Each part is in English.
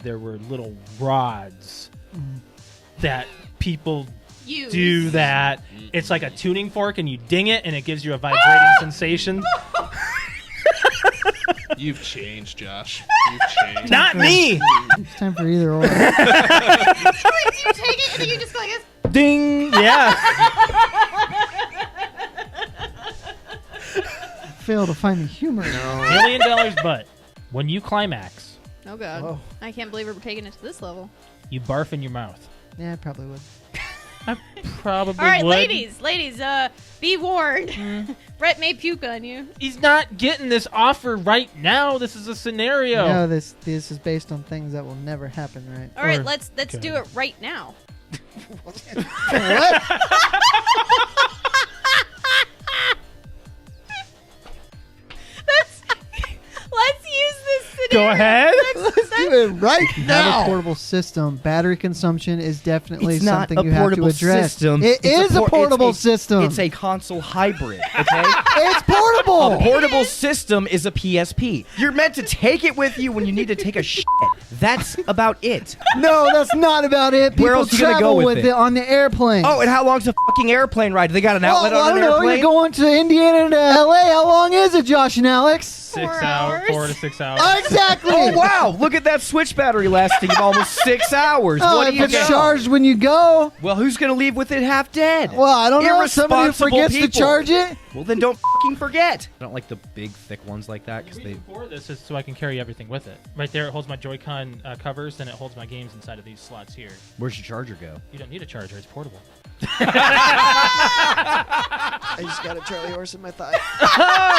there were little rods that people Use. do that. It's like a tuning fork, and you ding it, and it gives you a vibrating sensation. You've changed, Josh. You've changed. Not me! It's time for either or. Wait, do you take it and then you just go like this? Ding! Yeah. Fail to find the humor. $1 million, but when you climax, Oh, God. Oh. I can't believe we're taking it to this level. you barf in your mouth. Yeah, I probably would. I probably All right, would. ladies, be warned. Brett may puke on you. He's not getting this offer right now. This is a scenario. No, this is based on things that will never happen, right? All right, Or- let's okay. do it right now. What? Let's use this scenario. Go ahead. Let's do it right Have now. a Portable system. Battery consumption is definitely It's not something a you have to portable address. system. It It's is a portable it's system. It's a console hybrid, okay? It's portable. A portable system is a PSP. You're meant to take it with you when you need to take a shit. That's about it. No, that's not about it. People Where else you gonna travel go with with it? it on the airplane. Oh, and how long's a fucking airplane ride? Do they got an outlet well, on I an don't know. airplane? You're going to Indiana to LA. How long is it, Josh and Alex? 6 4 hours. hours. 4 to 6 hours. Exactly. Oh, wow. Look at that Switch battery lasting almost 6 hours. Oh, what if do you it's know? charged when you go. Well, who's going to leave with it half dead? Well, I don't know. Somebody who Irresponsible forgets to people. charge it. Well, then don't fucking forget. I don't like the big, thick ones like that The because they... reason for this is so I can carry everything with it. Right there, it holds my Joy-Con covers, and it holds my games inside of these slots here. Where's your charger go? You don't need a charger; it's portable. I just got a Charlie horse in my thigh.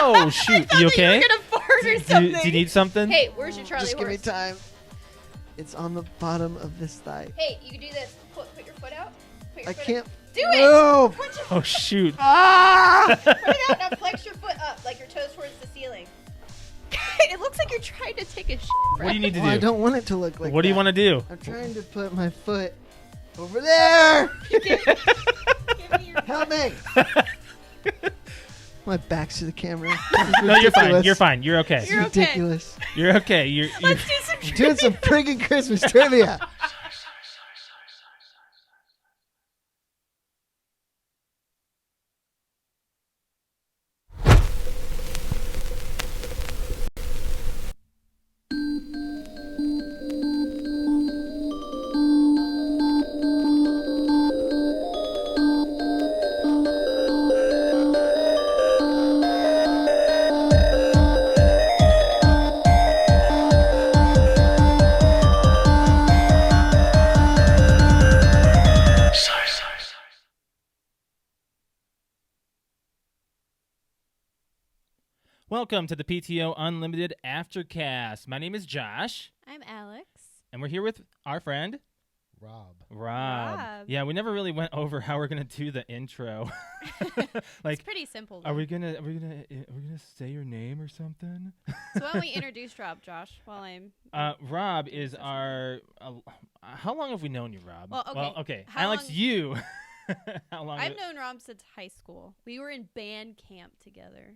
Oh shoot! You okay? You're gonna fart or Do something. you need something? Hey, where's your Charlie Just give me horse? time. It's on the bottom of this thigh. Hey, you can do this. Put your foot out. Put your I foot can't. Out. Do it. No. Put your Oh shoot! Ah! Put it out. Now flex your foot up, like your toes towards the ceiling. It looks like you're trying to take a shit. What do you need to Well, I do? don't want it to look like What do you that. want to do? I'm trying to put my foot over there. Give me your Help me. My back's to the camera. No, you're fine. You're fine. You're okay. It's You're okay. ridiculous. You're okay. You're Let's do some Doing some friggin' Christmas trivia. Welcome to the PTO Unlimited Aftercast. My name is Josh, I'm Alex. and we're here with our friend Rob. Rob. Yeah, we never really went over how we're gonna do the intro. It's Like, pretty simple. are though. we gonna say your name or something? So why don't we introduce Rob, Josh, while I'm... Rob is our. How long have we known you, Rob? Well, okay. How Alex, long- you. How long? I've known Rob since high school. We were in band camp together.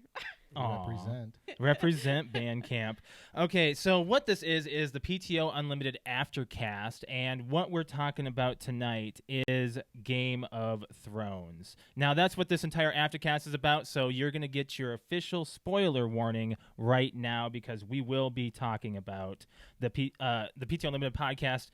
Aw. Represent. Represent band camp. Okay, so what this is the PTO Unlimited Aftercast, and what we're talking about tonight is Game of Thrones. Now, that's what this entire Aftercast is about, so you're going to get your official spoiler warning right now, because we will be talking about the PTO Unlimited podcast,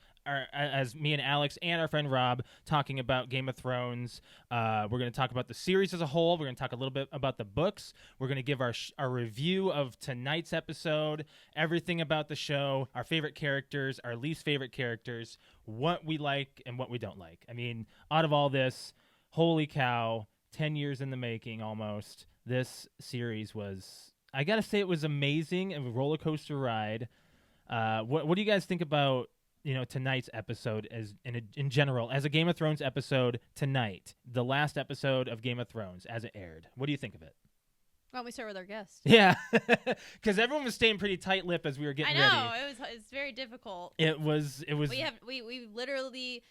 as me and Alex and our friend Rob talking about Game of Thrones. We're going to talk about the series as a whole. We're going to talk a little bit about the books. We're going to give our review of tonight's episode, everything about the show, our favorite characters, our least favorite characters, what we like and what we don't like. I mean, out of all this, holy cow, 10 years in the making almost. This series was, I got to say, it was amazing. It was a roller coaster ride. What do you guys think about tonight's episode as in general, as a Game of Thrones episode tonight, the last episode of Game of Thrones as it aired? What do you think of it? Why don't we start with our guest? Yeah, because everyone was staying pretty tight-lipped as we were getting I know ready. it's very difficult. It was. We literally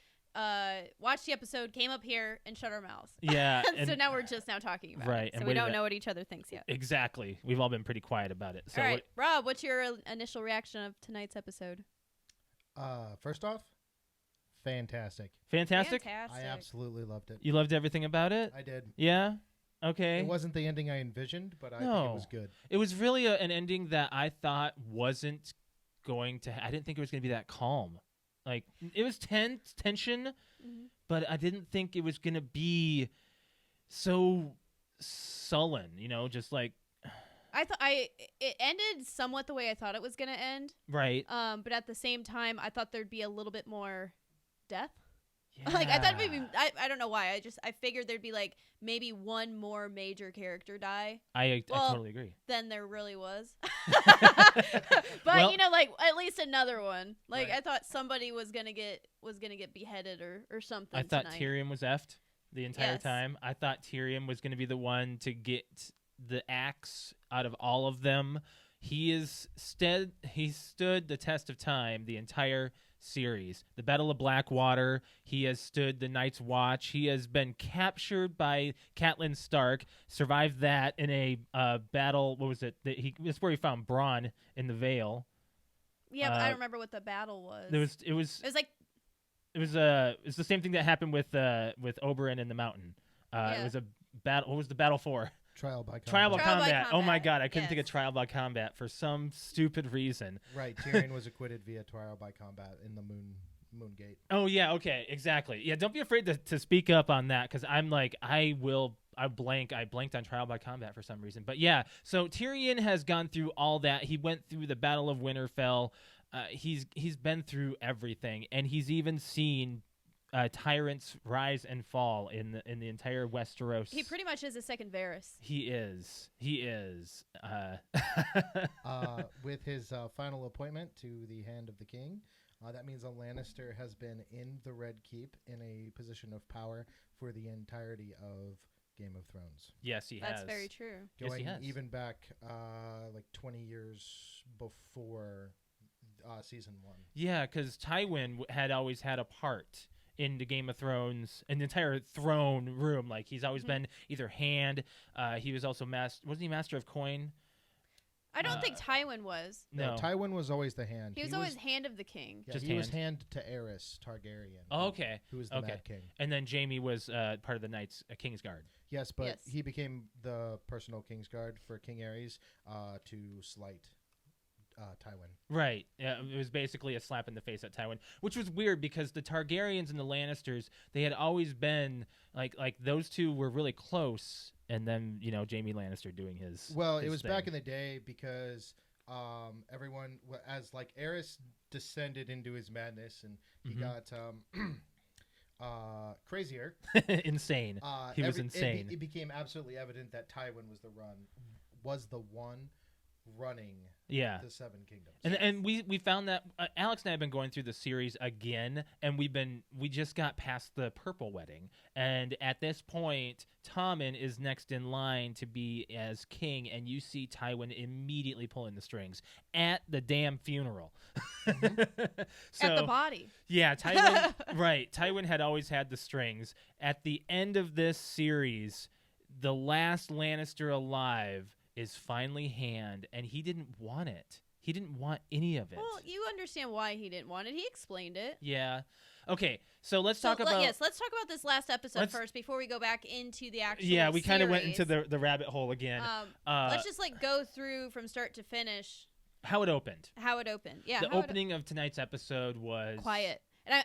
watched the episode, came up here, and shut our mouths. Yeah, So now we're just now talking about right, it. and So what we did don't that- know what each other thinks yet. Exactly. We've all been pretty quiet about it. So All right, Rob, what's your initial reaction of tonight's episode? First off, fantastic. Fantastic. I absolutely loved it. You loved everything about it? I did. Yeah? Okay. It wasn't the ending I envisioned, but I think No. it was good. It was really an ending that I thought wasn't going to I didn't think it was going to be that calm. Like, it was tension, but I didn't think it was going to be so sullen, just like it ended somewhat the way I thought it was going to end. right. But at the same time, I thought there'd be a little bit more death. Yeah. Like, I thought maybe I don't know why. I figured there'd be like maybe one more major character die. I totally agree. Than there really was. But Well- like at least another one. Like Right. I thought somebody was gonna get beheaded or something. I thought tonight. Tyrion was effed the entire Yes. time. I thought Tyrion was going to be the one to get the axe out of all of them. He stood the test of time the entire series. The Battle of Blackwater, he has stood the Night's Watch. He has been captured by Catelyn Stark, survived that in a battle. What was it? That's where he found Bronn in the Vale. Yeah, but I don't remember what the battle was. It was like it's the same thing that happened with Oberyn in the mountain. It was a battle. What was the battle for? Trial by combat. Trial by Trial by combat. Oh my combat. god, I couldn't think of Yes. trial by combat for some stupid reason. Right. Tyrion was acquitted via trial by combat in the Moongate. Oh yeah, okay, exactly. Yeah, don't be afraid to speak up on that because I'm like I blanked on trial by combat for some reason. But yeah, so Tyrion has gone through all that. He went through the Battle of Winterfell. He's been through everything, and he's even seen tyrants rise and fall in the entire Westeros. he pretty much is a second Varys. He is. With his final appointment to the Hand of the King, that means a Lannister has been in the Red Keep in a position of power for the entirety of Game of Thrones. Yes, he has. That's very true. Yes, he Going has. even back like 20 years before season 1. Yeah, because Tywin had always had a part in the Game of Thrones, in the entire throne room. Like, he's always been either hand. He was also wasn't he master of coin? I don't think Tywin was. No. Tywin was always the hand. He was always hand of the king. Yeah, Just he was hand. hand to Aerys Targaryen. Oh, okay. Who was the Okay. Mad King. And then Jaime was part of the Knights, King's Guard. Yes, but Yes. he became the personal Kingsguard for King Aerys to slight Tywin. Right. Yeah, it was basically a slap in the face at Tywin, which was weird because the Targaryens and the Lannisters, they had always been like those two were really close, and then Jaime Lannister doing his. Well, it his was thing. back in the day because everyone, as like Aerys descended into his madness and he got crazier. Insane. He was insane. It became absolutely evident that Tywin was the one running Yeah. the Seven Kingdoms. And we found that Alex and I have been going through the series again, and we just got past the Purple Wedding, and at this point, Tommen is next in line to be as king, and you see Tywin immediately pulling the strings at the damn funeral. So, At the body. yeah, Tywin. Right, Tywin had always had the strings. At the end of this series, the last Lannister alive is finally hand, and he didn't want it. He didn't want any of it. Well, you understand why he didn't want it. He explained it. Yeah. Okay, so let's talk about... Yes, let's talk about this last episode Let's- first before we go back into the actual Yeah, we kind of went series. into the rabbit hole again. Let's just go through from start to finish How it opened. how it opened. Yeah, The how it opening of tonight's episode was... quiet. And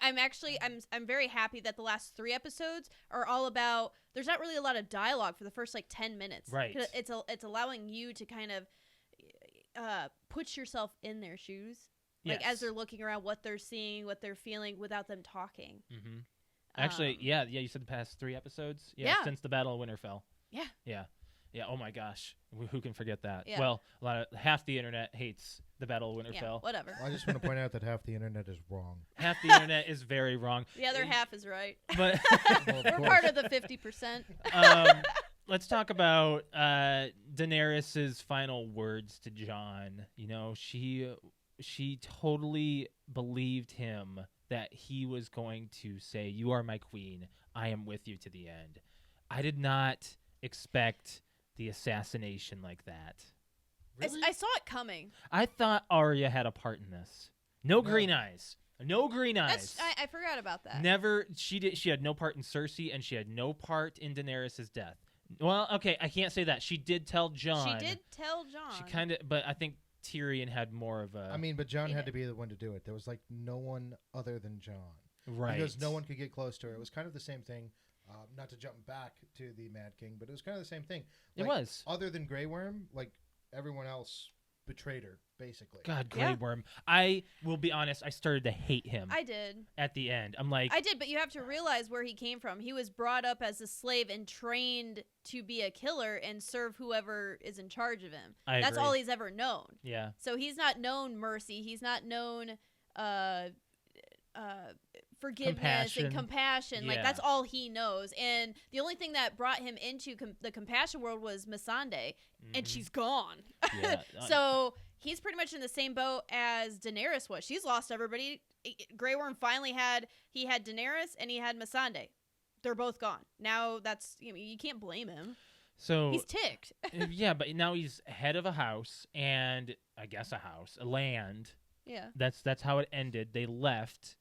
I'm very happy that the last 3 episodes are all about. There's not really a lot of dialogue for the first 10 minutes. Right. 'Cause it's allowing you to kind of put yourself in their shoes, like Yes. as they're looking around, what they're seeing, what they're feeling, without them talking. Mm-hmm. Actually, yeah, you said the past 3 episodes? Yeah. Since the Battle of Winterfell. Yeah. Yeah. Yeah, oh my gosh. Who can forget that? Yeah. Well, half the internet hates the Battle of Yeah, Winterfell. whatever. I just want to point out that half the internet is wrong. Half the internet is very wrong. The other half is right. But Well, of We're course. part of the 50%. let's talk about Daenerys's final words to Jon. She totally believed him that he was going to say, "You are my queen. I am with you to the end." I did not expect the assassination like that. Really? I saw it coming. I thought Arya had a part in this. No green eyes. No green eyes. I forgot about that. Never. She had no part in Cersei, and she had no part in Daenerys' death. Well, okay, I can't say that. She did tell Jon. She did tell Jon. She kind of, but I think Tyrion had more of a. I mean, but Jon Yeah. had to be the one to do it. There was like no one other than Jon. right. Because no one could get close to her. It was kind of the same thing. Not to jump back to the Mad King, but it was kind of the same thing. It Like, was. Other than Grey Worm, like everyone else betrayed her, basically. God, Grey Yeah. Worm. I will be honest. I started to hate him I did. at the end. I'm like, I did, but you have to realize where he came from. He was brought up as a slave and trained to be a killer and serve whoever is in charge of him. I That's agree. all he's ever known. yeah, So he's not known mercy. He's not known forgiveness and compassion. Like Yeah. that's all he knows. And the only thing that brought him into the compassion world was Missandei, and Mhm. she's gone. Yeah. So he's pretty much in the same boat as Daenerys was. She's lost everybody. Grey Worm finally had Daenerys and he had Missandei. They're both gone. Now that's you can't blame him. So He's ticked. yeah, but now he's head of a house and I guess a land. Yeah. That's how it ended. They left.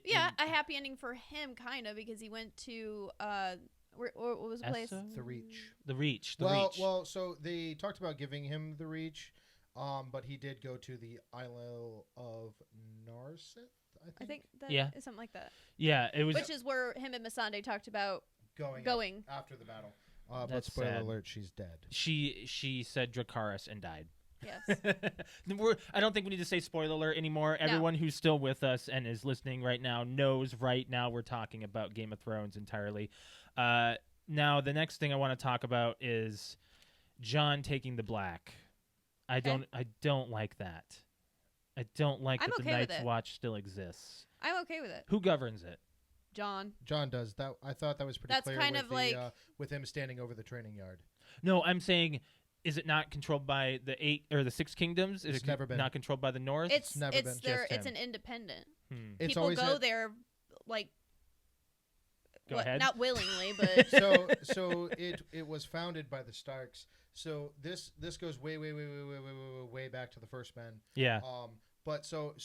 Yeah, a happy ending for him, kind of, because he went to what was the place? Esso? The Reach. The Reach. The Well, Reach. well, so they talked about giving him the Reach, but he did go to the Isle of Narset, I think that Yeah. is something like that. yeah, it was. Which is where him and Missandei talked about going. after the battle. But That's spoiler sad. alert, she's dead. She said Dracarys and died. Yes. I don't think we need to say spoiler alert anymore. No. Everyone who's still with us and is listening right now knows right now we're talking about Game of Thrones entirely. Now, the next thing I want to talk about is Jon taking the black. I don't like that. I don't like I'm that the okay with Night's it. Watch still exists. I'm okay with it. Who governs it? Jon. Jon does that. I thought that was pretty That's clear kind with of like- with him standing over the training yard. No, I'm saying, is it not controlled by the 8 or the 6 kingdoms? Is It's it never been. not controlled by the North? It's never been. their Just it's him. an independent. It's People always go had- there like Go ahead. not willingly, but so it was founded by the Starks. So this goes way back to the First Men. Yeah. But so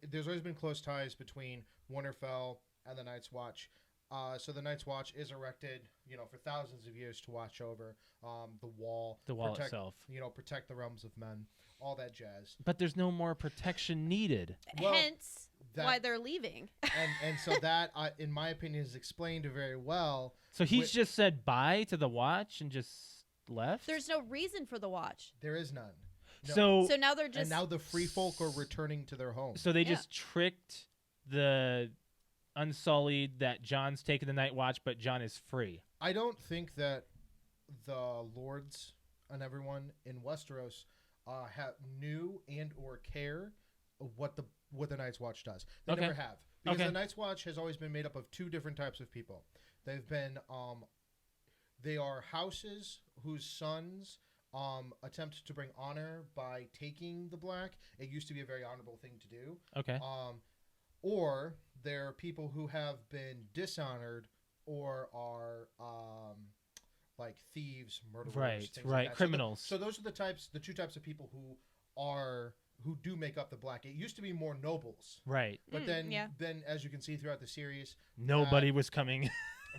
there's always been close ties between Winterfell and the Night's Watch. So the Night's Watch is erected, for thousands of years to watch over the wall. The wall protect, itself. Protect the realms of men, all that jazz. But there's no more protection needed. Well, hence that- why they're leaving. And so that, in my opinion, is explained very well. So he's Wh- just said bye to the Watch and just left? There's no reason for the watch. There is none. No. So now they're just and now the free folk are returning to their homes. So they Yeah. just tricked the Unsullied that Jon's taking the Night Watch, but Jon is free. I don't think that the lords and everyone in Westeros knew and or care what the Night's Watch does. They Okay. never have, because Okay. the Night's Watch has always been made up of two different types of people. They've been they are houses whose sons attempt to bring honor by taking the black. It used to be a very honorable thing to do. Okay. Or they're people who have been dishonored or are like thieves, murderers, Right, things right, like that. criminals. So those are the two types of people who do make up the black. It used to be more nobles, Right. but yeah. then as you can see throughout the series, Nobody was coming.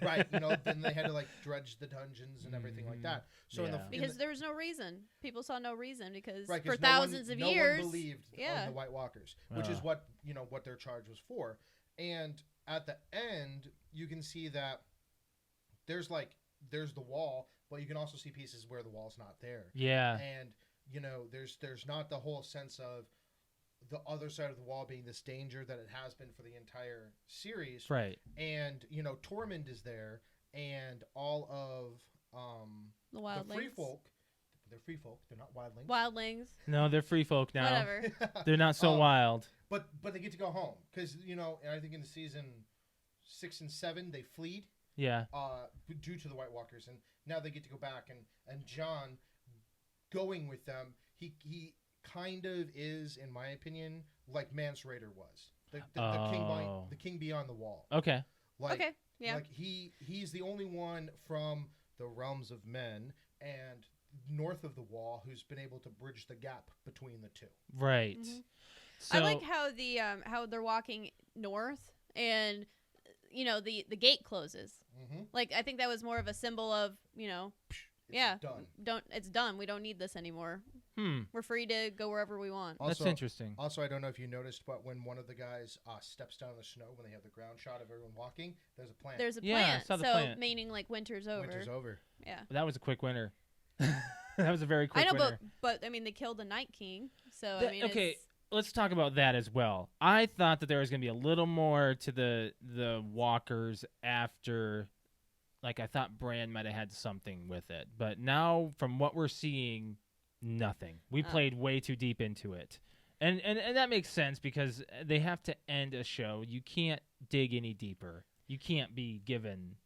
right, then they had to like dredge the dungeons and everything like that. So Yeah. because there was no reason. People saw no reason because Right, for 'cause no one- thousands of no years, one believed yeah. on the White Walkers, which is what their charge was for. And at the end, you can see that there's the wall, but you can also see pieces where the wall's not there. Yeah. And there's not the whole sense of the other side of the wall being this danger that it has been for the entire series. Right. And Tormund is there, and all of the the wildlings. free folk. They're free folk. They're not wildlings. Wildlings. No, they're free folk now. Whatever. They're not so wild. But they get to go home because I think in the season 6 and 7 they fled Yeah. due to the White Walkers, and now they get to go back, and Jon going with them, he kind of is, in my opinion, like Mance Rayder was the king beyond the wall. Okay. Like, Okay. Yeah. like he's the only one from the realms of men and north of the wall who's been able to bridge the gap between the two. Right. Mhm. So, I like how they're walking north and the gate closes. Mm-hmm. Like I think that was more of a symbol of yeah, Done. it's done. We don't need this anymore. hmm, We're free to go wherever we want. that's interesting. Also, I don't know if you noticed, but when one of the guys steps down in the snow, when they have the ground shot of everyone walking, there's a plant. There's a Yeah, I plant, saw the so plant. meaning like winter's over. Winter's over. Yeah, That was a quick winter. That was a very quick I know, winter. but I mean they killed the Night King, so I That- mean okay, it's, let's talk about that as well. I thought that there was going to be a little more to the walkers after. Like, I thought Bran might have had something with it. But now, from what we're seeing, nothing. We played way too deep into it. And that makes sense because they have to end a show. You can't dig any deeper. You can't be given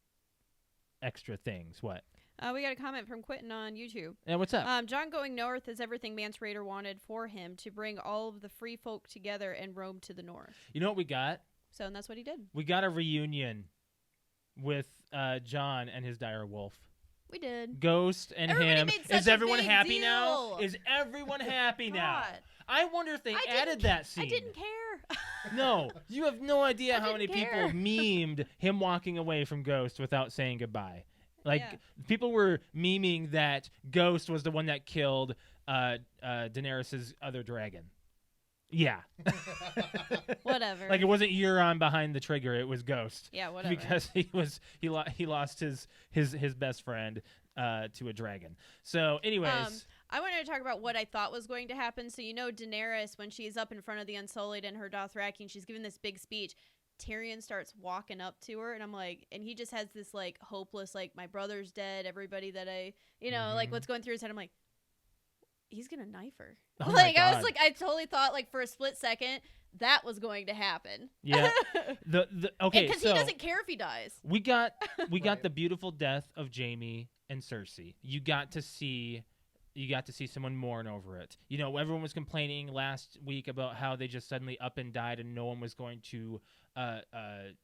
extra things. What? we got a comment from Quentin on YouTube. Yeah, what's up? John going north is everything Mance Rayder wanted for him to bring all of the free folk together and roam to the north. You know what we got? So and that's what he did. We got a reunion with John and his dire wolf. We did. Ghost and Everybody him. made such Is a everyone big happy now? deal. Is everyone happy now? God. I wonder if they I added didn't that scene. I didn't care. No, you have no idea I how many didn't people care. memed him walking away from Ghost without saying goodbye. Like, Yeah. people were memeing that Ghost was the one that killed Daenerys' other dragon. Yeah. Whatever. Like, it wasn't Euron behind the trigger, it was Ghost. Yeah, whatever. Because he lost his best friend to a dragon. So, anyways, I wanted to talk about what I thought was going to happen. So Daenerys, when she's up in front of the Unsullied and her Dothraki, and she's giving this big speech, Tyrion starts walking up to her, and I'm like, and he just has this like hopeless, like, my brother's dead, everybody that I, like what's going through his head. I'm like, he's gonna knife her. Oh my like I God. was like, I totally thought like for a split second that was going to happen. yeah. Okay, because so he doesn't care if he dies. we got Right. the beautiful death of Jaime and Cersei. You got to see someone mourn over it. Everyone was complaining last week about how they just suddenly up and died and no one was going to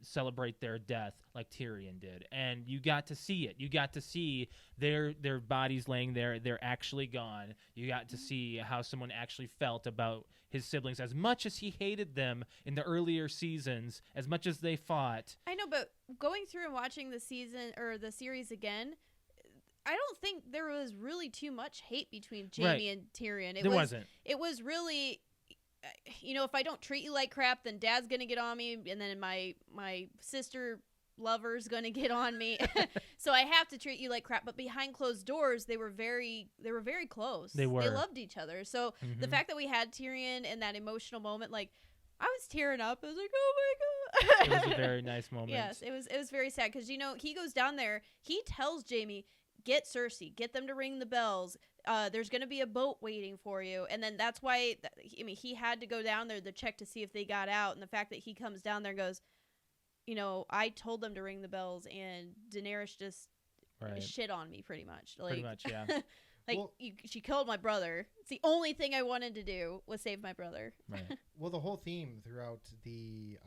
celebrate their death like Tyrion did. And you got to see it. You got to see their bodies laying there. They're actually gone. You got to see how someone actually felt about his siblings. As much as he hated them in the earlier seasons, as much as they fought. I know, but going through and watching the season or the series again, I don't think there was really too much hate between Jaime Right. and Tyrion. There wasn't. It was really, if I don't treat you like crap, then Dad's gonna get on me, and then my sister lover's gonna get on me. So I have to treat you like crap. But behind closed doors, they were very close. They were. They loved each other. So the Mhm. fact that we had Tyrion in that emotional moment, like I was tearing up. I was like, oh my God. It was a very nice moment. Yes, it was very sad because he goes down there. He tells Jaime, "Get Cersei, get them to ring the bells. There's going to be a boat waiting for you." And then that's why he had to go down there to check to see if they got out. And the fact that he comes down there and goes, I told them to ring the bells, and Daenerys just Right. shit on me pretty much. Like, Pretty much, yeah. like Well- she killed my brother. It's the only thing I wanted to do was save my brother. Right. Well, the whole theme throughout the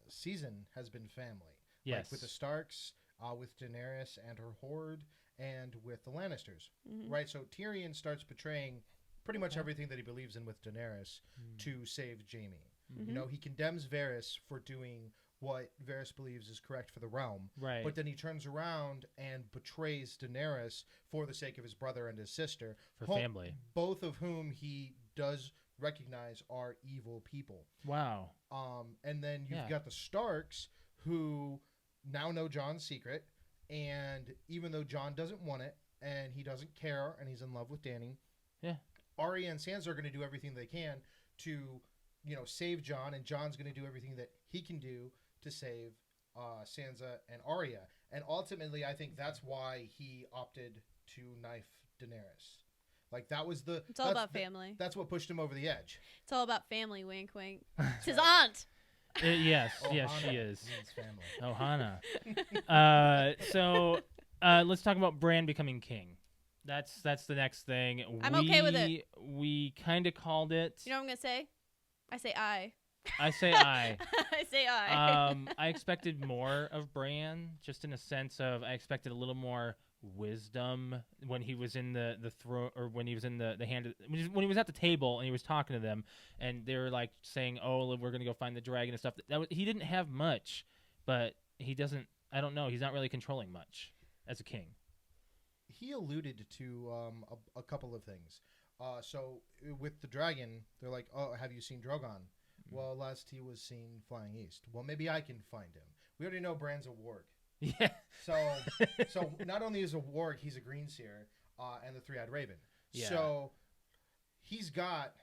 season has been family. Yes. Like with the Starks, with Daenerys and her horde, and with the Lannisters. Mhm. Right? So Tyrion starts betraying pretty much everything that he believes in with Daenerys to save Jaime. Mhm. He condemns Varys for doing what Varys believes is correct for the realm. Right. But then he turns around and betrays Daenerys for the sake of his brother and his sister. For family. Both of whom he does recognize are evil people. Wow. And then you've Yeah. got the Starks, who now know Jon's secret. And even though Jon doesn't want it, and he doesn't care, and he's in love with Dany, Yeah. Arya and Sansa are going to do everything they can to, save Jon, and Jon's going to do everything that he can do to save Sansa and Arya. And ultimately, I think that's why he opted to knife Daenerys. Like, that was the... It's all that's- about family. That's what pushed him over the edge. It's all about family. Wink, wink. It's his aunt. Yes, Oh, yes, Hana she is. means family. Oh, Hana. So let's talk about Bran becoming king. That's the next thing. I'm okay with it. We kind of called it. You know what I'm gonna say? I say I. I say I. I say I. I expected more of Bran, just in a sense of I expected a little more wisdom when he was in the throne, or when he was in the hand of, when he was at the table and he was talking to them, and they were like saying, "Oh, we're gonna go find the dragon and stuff." He didn't have much, but he doesn't. I don't know. He's not really controlling much as a king. He alluded to a couple of things. So with the dragon, they're like, "Oh, have you seen Drogon?" Well, last he was seen flying east. Well, maybe I can find him. We already know Bran's a warg. Yeah. So not only is a warg, he's a green seer, and the three-eyed raven. Yeah. So he's got,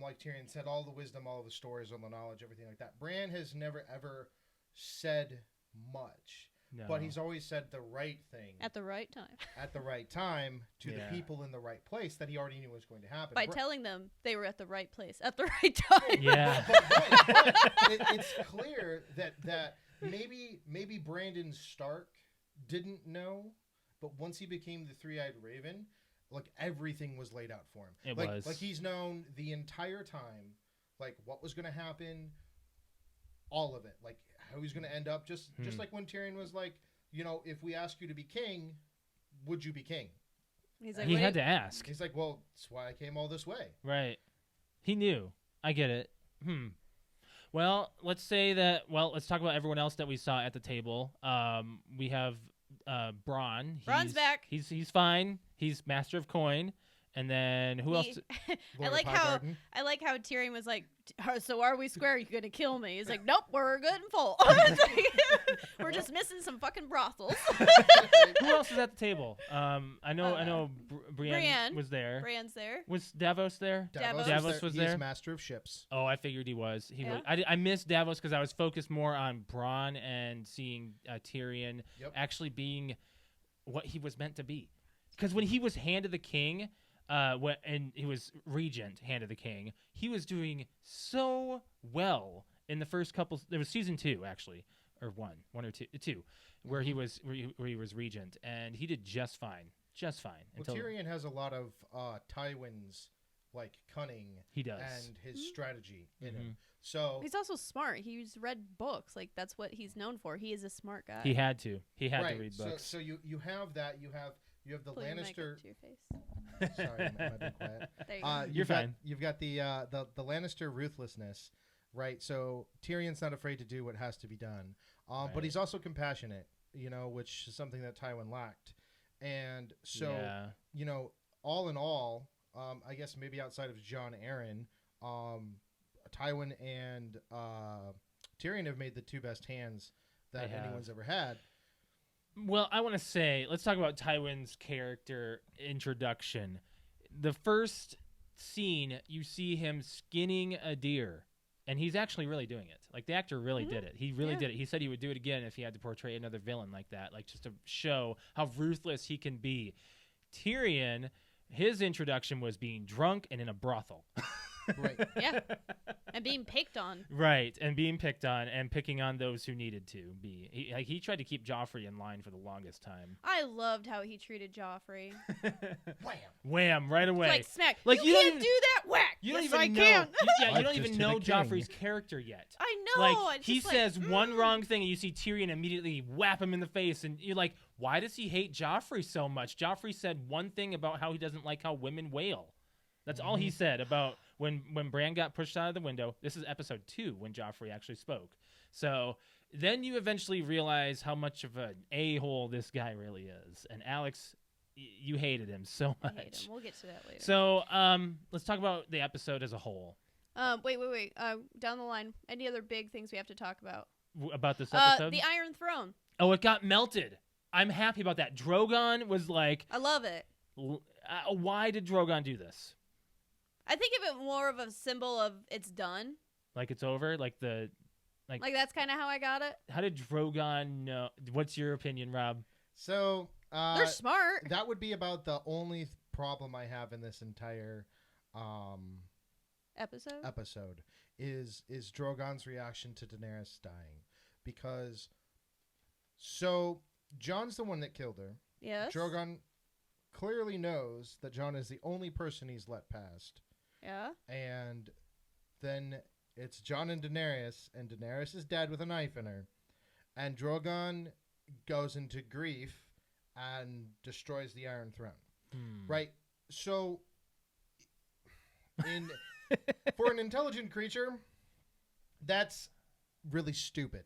like Tyrion said, all the wisdom, all the stories, all the knowledge, everything like that. Bran has never ever said much, No. but he's always said the right thing At the right time. at the right time to Yeah. the people in the right place that he already knew was going to happen. By telling them they were at the right place at the right time. Yeah. But it's clear that maybe Brandon Stark didn't know, but once he became the three-eyed raven, like everything was laid out for him. It like, was. like he's known the entire time, like what was going to happen, all of it, like how he's going to end up. Just like when Tyrion was like, if we ask you to be king, would you be king? He's like, He wait, had to ask. He's like, well, that's why I came all this way. Right. He knew. I get it. Well, let's say that. Well, let's talk about everyone else that we saw at the table. We have Bronn. Bronn's back. He's fine. He's master of coin. And then who else? I Lord like of how Highgarden. Tyrion was like, "So are we square? You gonna kill me?" He's like, "Nope, we're good and full. It's like, we're just missing some fucking brothels." Who else is at the table? I know. Brienne was there. Bran's there. Was Davos there? Davos was He's there. master of ships. Oh, I figured he was. He Yeah. was. I missed Davos because I was focused more on Bronn and seeing Tyrion actually being what he was meant to be. Because when he was Hand of the King, and he was Regent, Hand of the King, he was doing so well in the first couple. There was season 2 actually, or one or two, where he was Regent, and he did just fine. Well, Tyrion has a lot of Tywin's like cunning. He does. And his strategy in him. So He's also smart. He's read books. Like that's what he's known for. He is a smart guy. He had to. He had right. to read books. So you have that. You have the Pull your mic up Lannister. to your face. Sorry, am I being quiet? There you go. You're fine. You've got the Lannister ruthlessness, right? So Tyrion's not afraid to do what has to be done, but Right. he's also compassionate, which is something that Tywin lacked. And so, Yeah. all in all, I guess maybe outside of Jon Arryn, Tywin and Tyrion have made the two best hands that They have. anyone's ever had. Well, I want to say, let's talk about Tywin's character introduction. The first scene, you see him skinning a deer, and he's actually really doing it. Like, the actor really did it. He really did it. He said he would do it again if he had to portray another villain like that, like just to show how ruthless he can be. Tyrion, his introduction was being drunk and in a brothel. Right. Yeah. And being picked on. Right, and being picked on and picking on those who needed to be. He tried to keep Joffrey in line for the longest time. I loved how he treated Joffrey. Wham! Wham! Right away. Like smack. Like, you you don't can't even- do that. Whack. You don't Yes, even I know. can. You Life don't just even hit know a king. Joffrey's character yet. I know. Like It's he just says like, one wrong thing, and you see Tyrion immediately whap him in the face, and you're like, "Why does he hate Joffrey so much?" Joffrey said one thing about how he doesn't like how women wail. That's all he said about when Bran got pushed out of the window. This is episode 2 when Joffrey actually spoke. So then you eventually realize how much of an a-hole this guy really is. And Alex, you hated him so I much. hate him. We'll get to that later. So let's talk about the episode as a whole. Wait. Down the line, any other big things we have to talk about? About this episode? The Iron Throne. Oh, it got melted. I'm happy about that. Drogon was like, I love it. why did Drogon do this? I think of it more of a symbol of it's done. Like it's over? Like Like that's kind of how I got it. how did Drogon know? What's your opinion, Rob? So They're smart. that would be about the only problem I have in this entire Episode. is Drogon's reaction to Daenerys dying, because so Jon's the one that killed her. Yes. Drogon clearly knows that Jon is the only person he's let past, Yeah. and then it's Jon and Daenerys is dead with a knife in her, and Drogon goes into grief and destroys the Iron Throne. Right? So, for an intelligent creature, that's really stupid,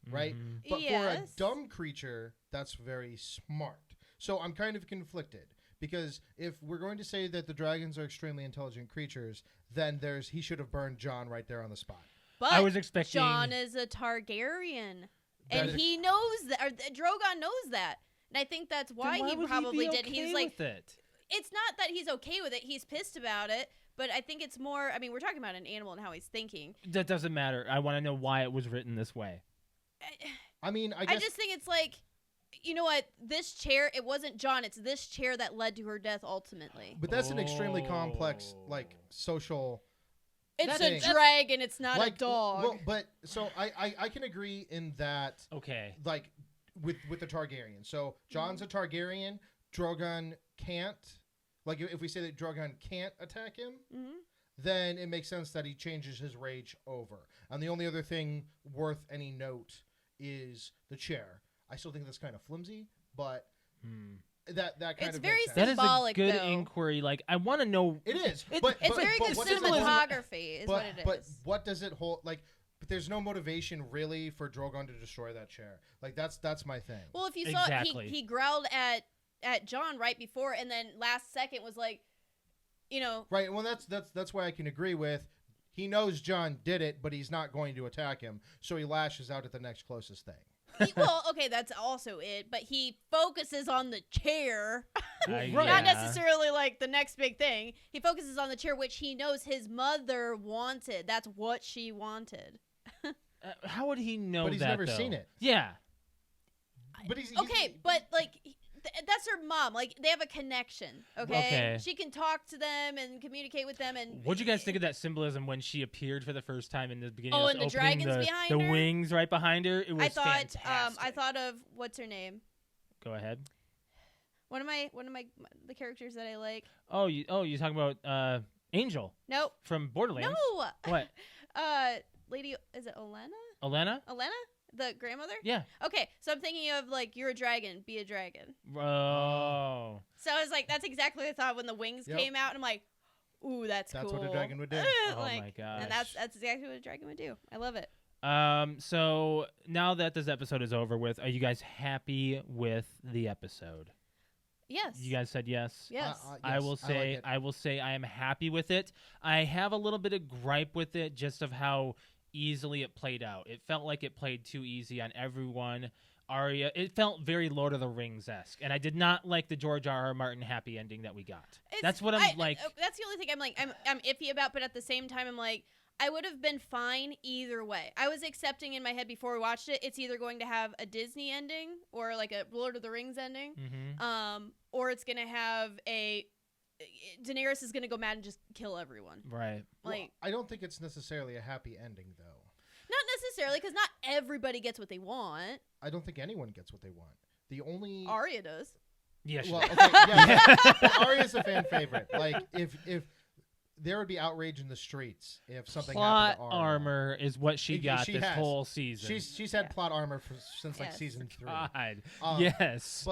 right? But for a dumb creature, that's very smart. So I'm kind of conflicted because if we're going to say that the dragons are extremely intelligent creatures, then he should have burned Jon right there on the spot. But I was expecting Jon is a Targaryen, and That he knows that. Or Drogon knows that, and I think that's why he probably did. He's like, with it? it's not that he's okay with it. He's pissed about it. But I think it's more, I mean, we're talking about an animal and how he's thinking. That doesn't matter. I want to know why it was written this way. I mean, I guess... just think it's like, you know what? This chair, it wasn't Jon. It's this chair that led to her death ultimately. But that's an extremely complex, like, social... It's thing. a dragon. It's not a dog. Well, but, so I can agree in that, Okay. like, with the Targaryen. So, Jon's a Targaryen. Drogon can't... Like, if we say that Drogon can't attack him, then it makes sense that he changes his rage over. And the only other thing worth any note is the chair. I still think that's kind of flimsy, but that kind It's of very makes sense. That is symbolic, a good though. inquiry. Like, I want to know. It is. It's Very good what does it hold- cinematography is what it is. But what does it hold? Like, but there's no motivation really for Drogon to destroy that chair. Like, that's my thing. Well, if you saw Exactly. he growled at Jon right before, and then last second was like, you know, Right. Well, that's why I can agree with. He knows Jon did it, but he's not going to attack him, so he lashes out at the next closest thing. well, okay, that's also it, but he focuses on the chair, Right. not necessarily like the next big thing. He focuses on the chair, which he knows his mother wanted. That's what she wanted. How would he know But he's that, never though? seen it. Yeah. But he's Okay, but like that's her mom. Like they have a connection. Okay? She can talk to them and communicate with them. And What'd you guys think of that symbolism when she appeared for the first time in the beginning? Oh, of and the opening dragons behind the her? wings right behind her. It was I thought, fantastic. I thought of what's her name? Go ahead. One of my the characters that I like. Oh, you talking about Angel Nope. from Borderlands? No. What? Lady, is it Olenna? Olenna? Olenna? The grandmother? Yeah. Okay, so I'm thinking of like, you're a dragon, be a dragon. Oh. So I was like, that's exactly what I thought when the wings Yep. came out, and I'm like, ooh, that's cool. That's what a dragon would do. Oh Like, my gosh. and that's exactly what a dragon would do. I love it. So now that this episode is over with, are you guys happy with the episode? Yes. You guys said yes. Yes. I will like say it. I will say I am happy with it. I have a little bit of gripe with it just of how easily it played out. It felt like it played too easy on everyone. Arya, it felt very Lord of the Rings-esque, and I did not like the George R.R. Martin happy ending that we got. That's what I'm like. That's the only thing I'm iffy about, but at the same time I'm like, I would have been fine either way. I was accepting in my head before we watched it, it's either going to have a Disney ending or like a Lord of the Rings ending, or it's going to have Daenerys is going to go mad and just kill everyone. Right. Like, Well, I don't think it's necessarily a happy ending, though. not necessarily, because not everybody gets what they want. I don't think anyone gets what they want. The only Arya does. Yeah, she well, did. okay, yeah, but Arya's a fan favorite. Like if there would be outrage in the streets if something Plot happened to Arya. armor is what she got She this has. whole season. She's had plot armor since like Yes. season 3. God. Um, Yes.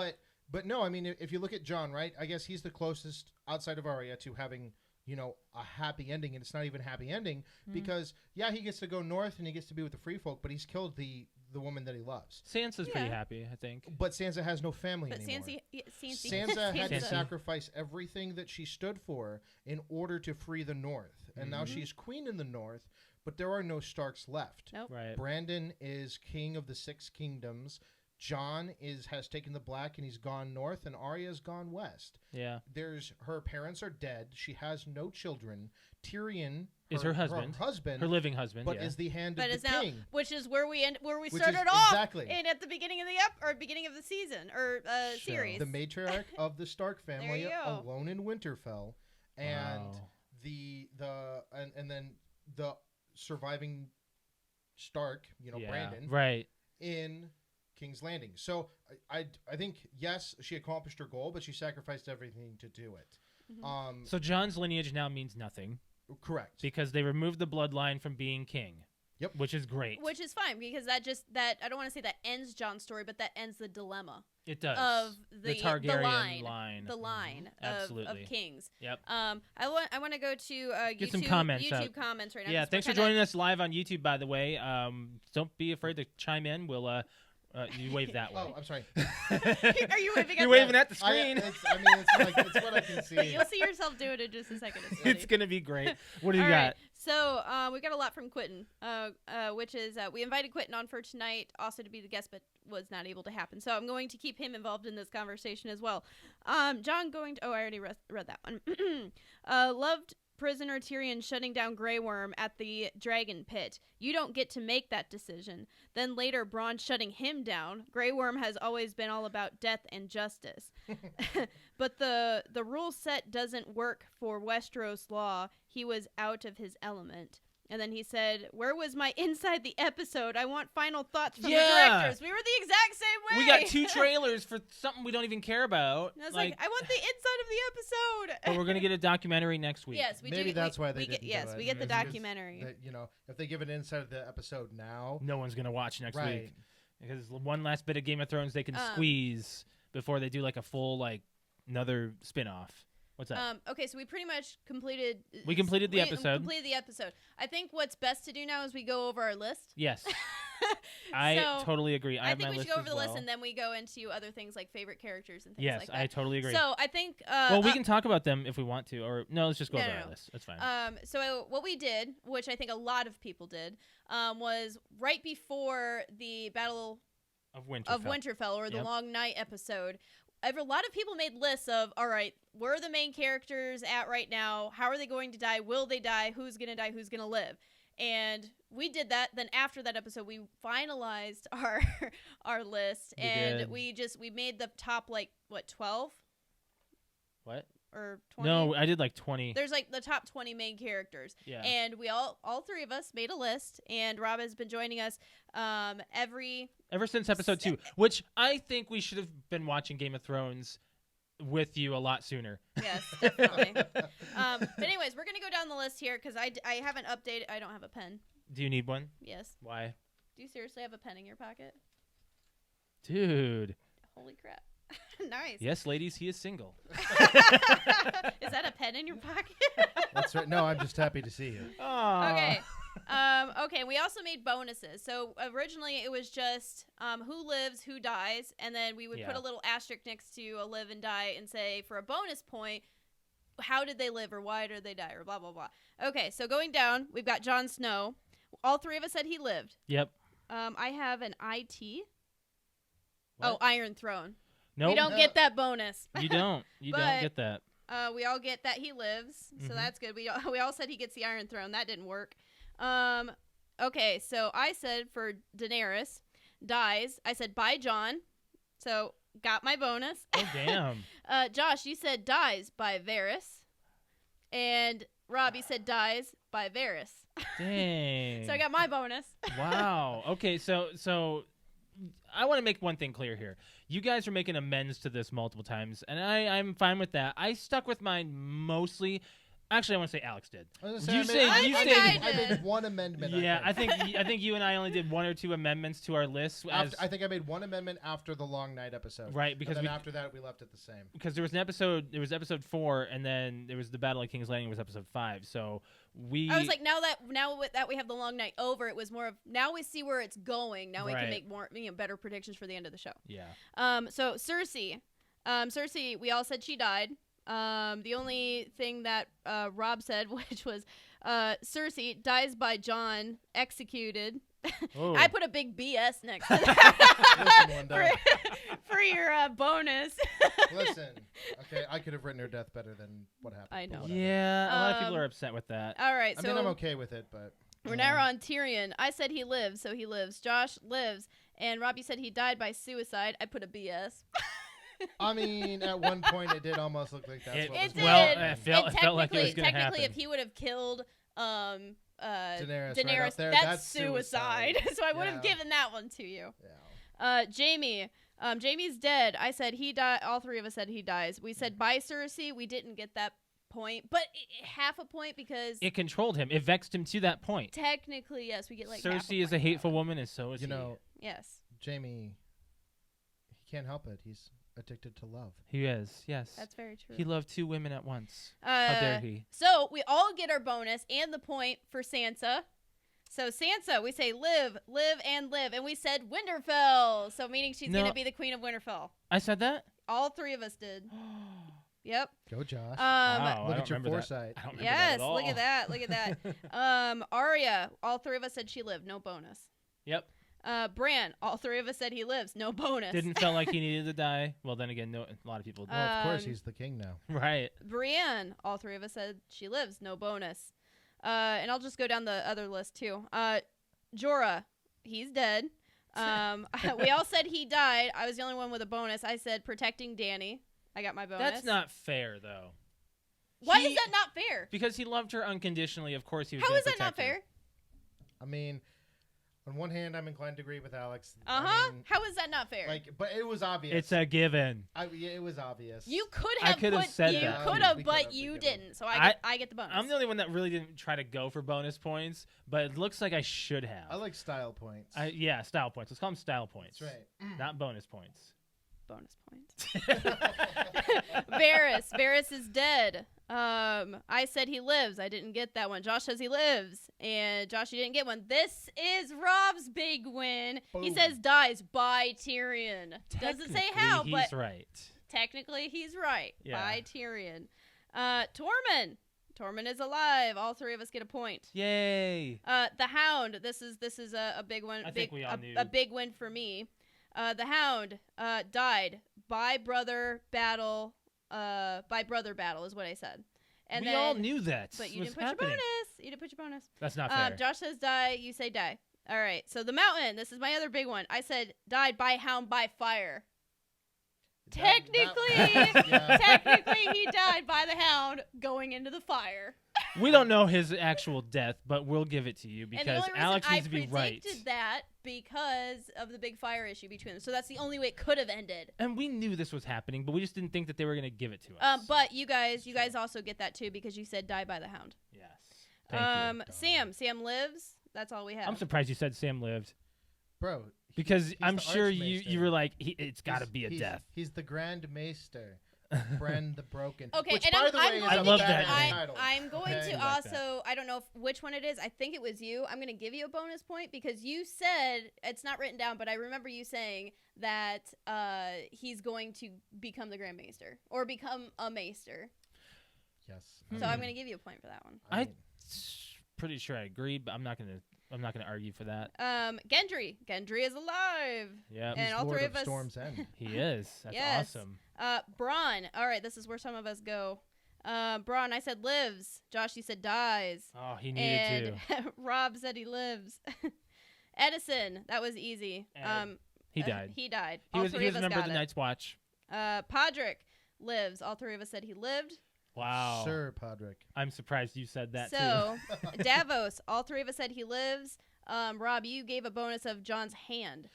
But no, I mean, if you look at Jon, right? I guess he's the closest outside of Arya to having, a happy ending, and it's not even a happy ending because he gets to go north and he gets to be with the free folk, but he's killed the woman that he loves. Sansa's pretty Yeah. happy, I think. But Sansa has no family But anymore. Sansa Sansa had to Sansa. sacrifice everything that she stood for in order to free the North, and now she's queen in the North. But there are no Starks left. Nope. Right. Brandon is king of the 6 kingdoms. Jon has taken the black and he's gone north, and Arya's gone west. Yeah. Her parents are dead. She has no children. Tyrion Is her husband. Her living husband, but yeah. is the hand But of is the now, king. which is where we Which started is off, exactly. and at the beginning of beginning of the season or series. The matriarch of the Stark family, you go. alone in Winterfell, and Wow. and then the surviving Stark, Yeah. Brandon, Right. in King's Landing. So I think yes, she accomplished her goal, but she sacrificed everything to do it. So Jon's lineage now means nothing Correct. because they removed the bloodline from being king. which is great. Which is fine because that I don't want to say that ends Jon's story, but that ends the dilemma It does. of the Targaryen line. The line Absolutely. of kings. Yep. I want to go to Get YouTube, some comments YouTube out. comments right now. Yeah, 'cause thanks we're for kinda- joining us live on YouTube, by the way. Don't be afraid to chime in. We'll you wave that way. Oh, I'm sorry. Are you waving? You're at waving the- at the screen. It's what I can see. You'll see yourself do it in just a second. It's funny. It's gonna be great. What do you All got? right. So we got a lot from Quentin, which is we invited Quentin on for tonight, also to be the guest, but was not able to happen. So I'm going to keep him involved in this conversation as well. John I already read that one. Loved prisoner Tyrion shutting down Grey Worm at the Dragon Pit. You don't get to make that decision. Then later, Bronn shutting him down. Grey Worm has always been all about death and justice. But the rule set doesn't work for Westeros law. He was out of his element. And then he said, "Where was my inside the episode? I want final thoughts from the directors." We were the exact same way. We got 2 trailers for something we don't even care about. And I was like, I want the inside of the episode. But we're gonna get a documentary next week. Yes, we do. Maybe that's why they we didn't get. Yes, do it. we get the It's just documentary. that, if they give an insight of the episode now, No one's gonna watch next right? week because one last bit of Game of Thrones they can Um, squeeze before they do like a full another spin-off. What's that? Okay, so we pretty much completed. We completed the episode. Completed the episode. I think what's best to do now is we go over our list. Yes, I So, totally agree. I I have think my we should list go over as the list well. and then we go into other things like favorite characters and things Yes, like that. I totally agree. So I think. Well, we can talk about them if we want to, or no, let's just go over our no. list. That's fine. So what we did, which I think a lot of people did, was right before the Battle of Winterfell. of Winterfell or the Yep. Long Night episode. A lot of people made lists of, all right, where are the main characters at right now? How are they going to die? Will they die? Who's going to die? Who's going to live? And we did that. Then after that episode, we finalized our list, We and did. we made the top 12 What? or 20. No, I did 20. There's the top 20 main characters. Yeah. And we all 3 of us made a list, and Rob has been joining us Ever since episode 2, which I think we should have been watching Game of Thrones with you a lot sooner. Yes, definitely. But anyways, we're gonna go down the list here because I haven't updated. I don't have a pen. Do you need one? Yes. Why? Do you seriously have a pen in your pocket? Dude. Holy crap! Nice. Yes, ladies, he is single. Is that a pen in your pocket? That's right. No, I'm just happy to see you. Okay. Okay. We also made bonuses. So originally it was just who lives, who dies, and then we would put Yeah. a little asterisk next to a live and die and say for a bonus point, how did they live or why did they die or blah blah blah. Okay. So going down, we've got Jon Snow. All 3 of us said he lived. Yep. I have an IT. What? Oh, Iron Throne. Nope. We don't get that bonus. You don't. You don't But- get that. We all get that he lives, so Mhm. that's good. We all said he gets the Iron Throne. That didn't work. Okay, so I said for Daenerys dies. I said bye John, so got my bonus. Oh, damn. Josh, you said dies by Varys, and Robbie said dies by Varys. Dang. So I got my bonus. Wow. Okay, so I want to make one thing clear here. You guys are making amends to this multiple times, and I'm fine with that. I stuck with mine mostly. Actually, I want to say Alex did. I was You gonna say, say- I you made- say- I made one amendment. Yeah, I think you and I only did 1 or 2 amendments to our list. I think I made one amendment after the Long Night episode. Right, because and then we- after that we left it the same. because there was episode 4, and then there was the Battle of King's Landing was episode 5. So I was like, now that we have the long night over, it was more of now we see where it's going. Now we Right. can make more better predictions for the end of the show. yeah. So Cersei, we all said she died. The only thing that Rob said, which was Cersei dies by Jon executed. Oh. I put a big BS next to that Listen, Linda. for your bonus. Listen. Okay, I could have written her death better than what happened. I but know. whatever. Yeah, a lot of people Um, are upset with that. All right, I so mean, I'm okay with it, but we're now on Tyrion. I said he lives, so he lives. Josh lives, and Robbie said he died by suicide. I put a BS. I mean, at one point it did almost look like that's It- what was It going well, to it happen. felt- and it felt like it was gonna technically, happen. if he would have killed Daenerys, Daenerys, right up there, that's suicide. So I would have Yeah. given that one to you. Yeah. Jamie. Jamie's dead. I said he died. All 3 of us said he dies. We said bye Cersei. We didn't get that point, but half a point because It controlled him. It vexed him to that point. technically, yes, we get like half a Cersei is a point. hateful woman, and so is You he. know, Yes, Jamie, he can't help it. He's addicted to love. He is, yes. that's very true. He loved 2 women at once. How dare he? So we all get our bonus and the point for Sansa. So Sansa, we say live, live, and live, and we said Winterfell. So meaning she's No. gonna be the queen of Winterfell. I said that? All 3 of us did. Yep. Go, Josh. Wow, Look I at your don't remember that. foresight. I don't remember that Yes, at all. look at that. Look at that. Arya, all 3 of us said she lived, no bonus. Yep. Bran, all 3 of us said he lives, no bonus. Didn't feel like he needed to die. Well, then again, no, a lot of people. Well, of course, Um, he's the king now. Right. Brienne, all 3 of us said she lives, no bonus. And I'll just go down the other list too. Jorah, he's dead. We all said he died. I was the only one with a bonus. I said protecting Dany. I got my bonus. That's not fair, though. Why He- is that not fair? Because he loved her unconditionally. Of course, he was. How gonna is that not protect her. fair? I mean, on one hand, I'm inclined to agree with Alex. Uh-huh. I mean, How is that not fair? but it was obvious. It's a given. Yeah, it was obvious. you could I have could've put said you that. could Yeah, have, we but could've, we you could've. didn't. So I- I get the bonus. I'm the only one that really didn't try to go for bonus points, but it looks like I should have. I like style points. Yeah, style points. Let's call them style points. That's right. Not bonus points. bonus point. Varys is dead. I said he lives. I didn't get that one. Josh says he lives, and Josh, you didn't get one. This is Rob's big win. He Boom. says dies by Tyrion. Doesn't say how, Technically, but he's right. technically he's right. Yeah. By Tyrion. Tormund is alive. All 3 of us get a point. Yay! The Hound. This is a big one. I think we all knew. A big win for me. The Hound died by brother battle. By brother battle is what I said. And we then, all knew that. but you was didn't put happening. your bonus. You didn't put your bonus. That's not fair. Josh says die. You say die. All right. So the Mountain. This is my other big one. I said died by Hound by fire. Technically, yeah. technically, he died by the Hound going into the fire. We don't know his actual death, but we'll give it to you And the because only reason Alex I needs to be right. predicted that because of the big fire issue between them. So that's the only way it could have ended. And we knew this was happening, but we just didn't think that they were going to give it to us. But you guys also get that too because you said die by the Hound. Yes. Thank you. Sam lives. That's all we have. I'm surprised you said Sam lived Bro. because he's I'm the sure Archmaester. you were like, it's got to be a He's- death. He's the Grand Maester. Bren the Broken. Okay, Which, and by I'm the way, going is I a love to that badass name. title. I'm going Okay? to I like also. I don't know which one it is. I think it was you. I'm going to give you a bonus point because you said it's not written down, but I remember you saying that he's going to become the Grand Maester or become a Maester. Yes. So I'm going to give you a point for that one. I mean, Pretty sure I agree, but I'm not gonna argue for that. Gendry is alive. Yeah, And he's all Lord 3 of of us. Storm's End. he is. That's Yes. awesome. Bronn. All right, this is where some of us go. Bronn, I said lives. Josh, you said dies. Oh, he needed And to. Rob said he lives. Edison, that was easy. Ed. He died. He died. He All was 3 a of us member of got the it. Night's Watch. Podrick lives. All 3 of us said he lived. Wow. Sir Podrick. I'm surprised you said that too. So Davos, all 3 of us said he lives. Rob, you gave a bonus of John's hand.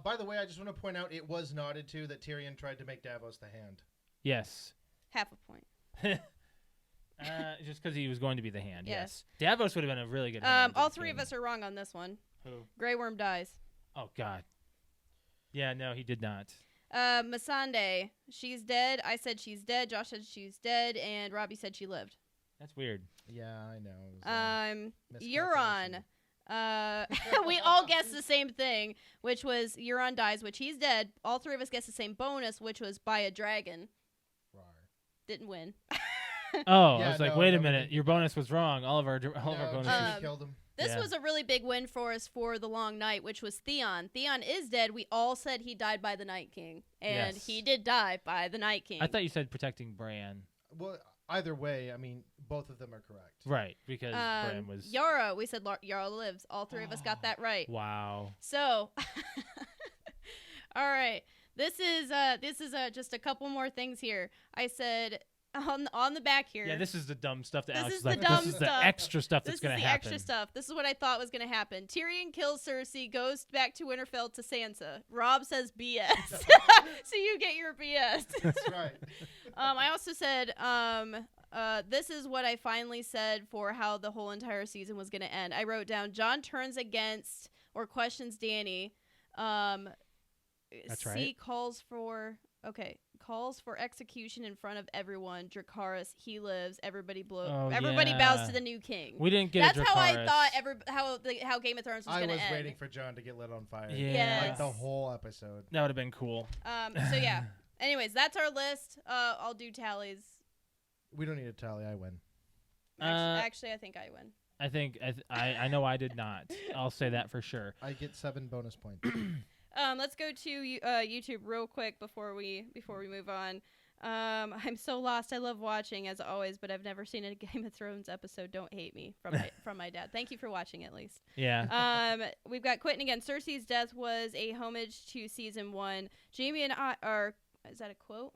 By the way, I just want to point out it was nodded to that Tyrion tried to make Davos the hand. Yes. Half a point. Just because he was going to be the hand. Yes. Davos would have been a really good hand. All 3 of us are wrong on this one. Who? Grey Worm dies. Oh God. Yeah, no, he did not. Missandei, she's dead. I said she's dead. Josh said she's dead, and Robbie said she lived. That's weird. Yeah, I know. It was, Euron. miscalculation. We all guessed the same thing, which was Euron dies, which he's dead. All 3 of us guessed the same bonus, which was by a dragon. Rawr. Didn't win. Oh, Yeah, I was like, no, wait a nobody minute, your bonus was wrong. All of our No, bonuses. Jamie killed him. This Yeah. was a really big win for us for the long night, which was Theon. Theon is dead. We all said he died by the Night King, and Yes. he did die by the Night King. I thought you said protecting Bran. Well, either way, I mean, both of them are correct. Right, because Bran was. Yara. We said Yara lives. All 3 of us got that right. Wow. So, all right. This is just a couple more things here. I said on the back here. Yeah, this is the dumb stuff that This Alex is is the like. dumb This is the stuff. extra stuff This that's is going the to happen. extra stuff. This is what I thought was going to happen. Tyrion kills Cersei, goes back to Winterfell to Sansa. Rob says BS. So you get your BS. That's right. I also said this is what I finally said for how the whole entire season was going to end. I wrote down, John turns against or questions Danny. That's right. Calls for execution in front of everyone. Dracarys, he lives. Everybody bows to the new king. We didn't get That's a how I Dracarys. thought how Game of Thrones was going to end. I was waiting for John to get lit on fire. Yeah. Yes. Like the whole episode. That would have been cool. So yeah. Anyways, that's our list. I'll do tallies. We don't need a tally. I win. Actually, I think I win. I think I know I did not. I'll say that for sure. I get 7 bonus points. Let's go to YouTube real quick before we move on. I'm so lost. I love watching as always, but I've never seen a Game of Thrones episode. Don't hate me from my dad. Thank you for watching at least. Yeah. We've got Quentin again. Cersei's death was a homage to season 1. Jamie and I are. Is that a quote?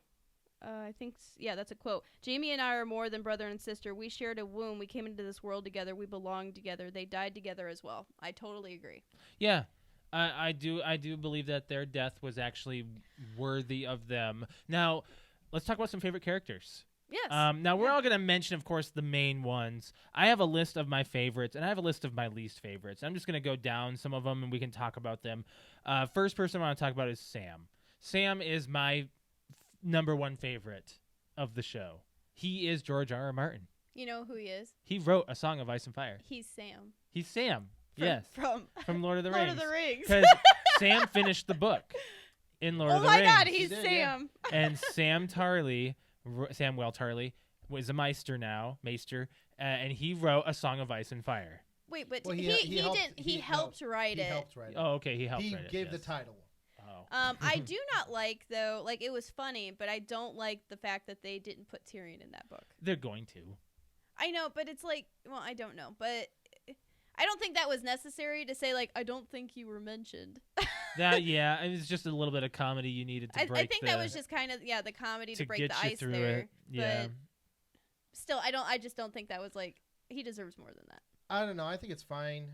I think, that's a quote. Jamie and I are more than brother and sister. We shared a womb. We came into this world together. We belong together. They died together as well. I totally agree. Yeah. I do believe that their death was actually worthy of them. Now, let's talk about some favorite characters. Yes. Now, we're all going to mention, of course, the main ones. I have a list of my favorites, and I have a list of my least favorites. I'm just going to go down some of them, and we can talk about them. First person I want to talk about is Sam. Sam is my number 1 favorite of the show. He is George R.R. Martin. You know who he is? He wrote A Song of Ice and Fire. He's Sam. He's Sam. Yes. From Lord of the Lord Rings. of the Rings. Because Sam finished the book in Lord of the Rings. Oh my God, he's He did, Sam. And Samuel Tarly was a Maester now, and he wrote A Song of Ice and Fire. Wait, but Well, he helped write He it. helped write it. Oh, okay, he helped He write it. gave the yes. title. Oh. I do not like, though, like, it was funny, but I don't like the fact that they didn't put Tyrion in that book. They're going to. I know, but it's like, well, I don't know, but I don't think that was necessary to say, like, I don't think you were mentioned. Yeah, it was just a little bit of comedy you needed to break. I think that was just kind of, the comedy to break get the you ice through there. it. Yeah. But still, I just don't think that was, like, he deserves more than that. I don't know. I think it's fine.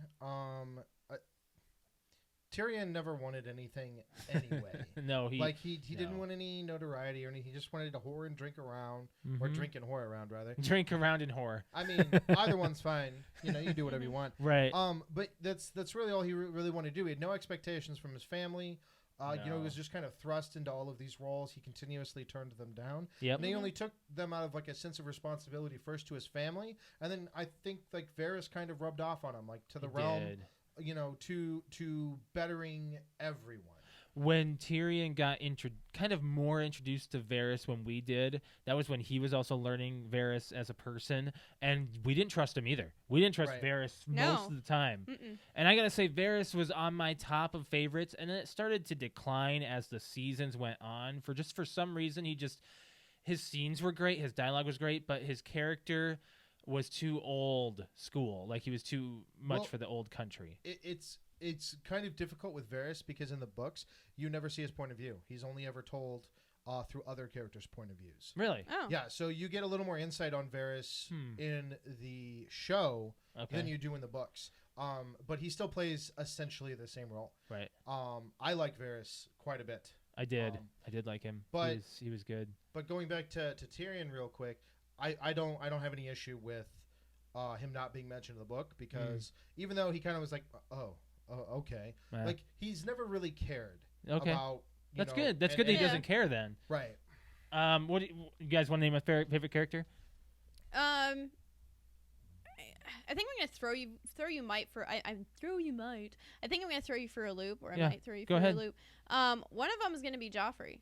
Tyrion never wanted anything anyway. No, he didn't want any notoriety or anything. He just wanted to whore and drink around, or Mhm. drink and whore around rather. drink around in horror. I mean, either one's fine. You do whatever you want. Right. But that's really all he really wanted to do. He had no expectations from his family. He No. was just kind of thrust into all of these roles. He continuously turned them down. Yep. And he only took them out of like a sense of responsibility first to his family, and then I think like Varys kind of rubbed off on him, like to the He realm, did. to bettering everyone. When Tyrion got kind of more introduced to Varys when we did, that was when he was also learning Varys as a person, and we didn't trust him either. We didn't trust Right. Varys No. most of the time. Mm-mm. And I gotta say, Varys was on my top of favorites, and then it started to decline as the seasons went on. For some reason, his scenes were great, his dialogue was great, but his character was too old school. Like he was too much for the old country. It's kind of difficult with Varys because in the books you never see his point of view. He's only ever told through other characters' point of views. Really? Oh. Yeah, so you get a little more insight on Varys in the show than you do in the books. But he still plays essentially the same role. Right. I like Varys quite a bit. I did like him. but- he was good. But going back to Tyrion real quick, I don't have any issue with him not being mentioned in the book because even though he kind of was like, okay, Yeah. like he's never really cared Okay. about. That's good. That's good that he Yeah. doesn't care then. Right. What do you guys want to name a favorite character? I think I'm gonna throw you might for I throw you might. I think I'm gonna throw you for a loop, or I Yeah, might throw you go for ahead. a loop. One of them is gonna be Joffrey.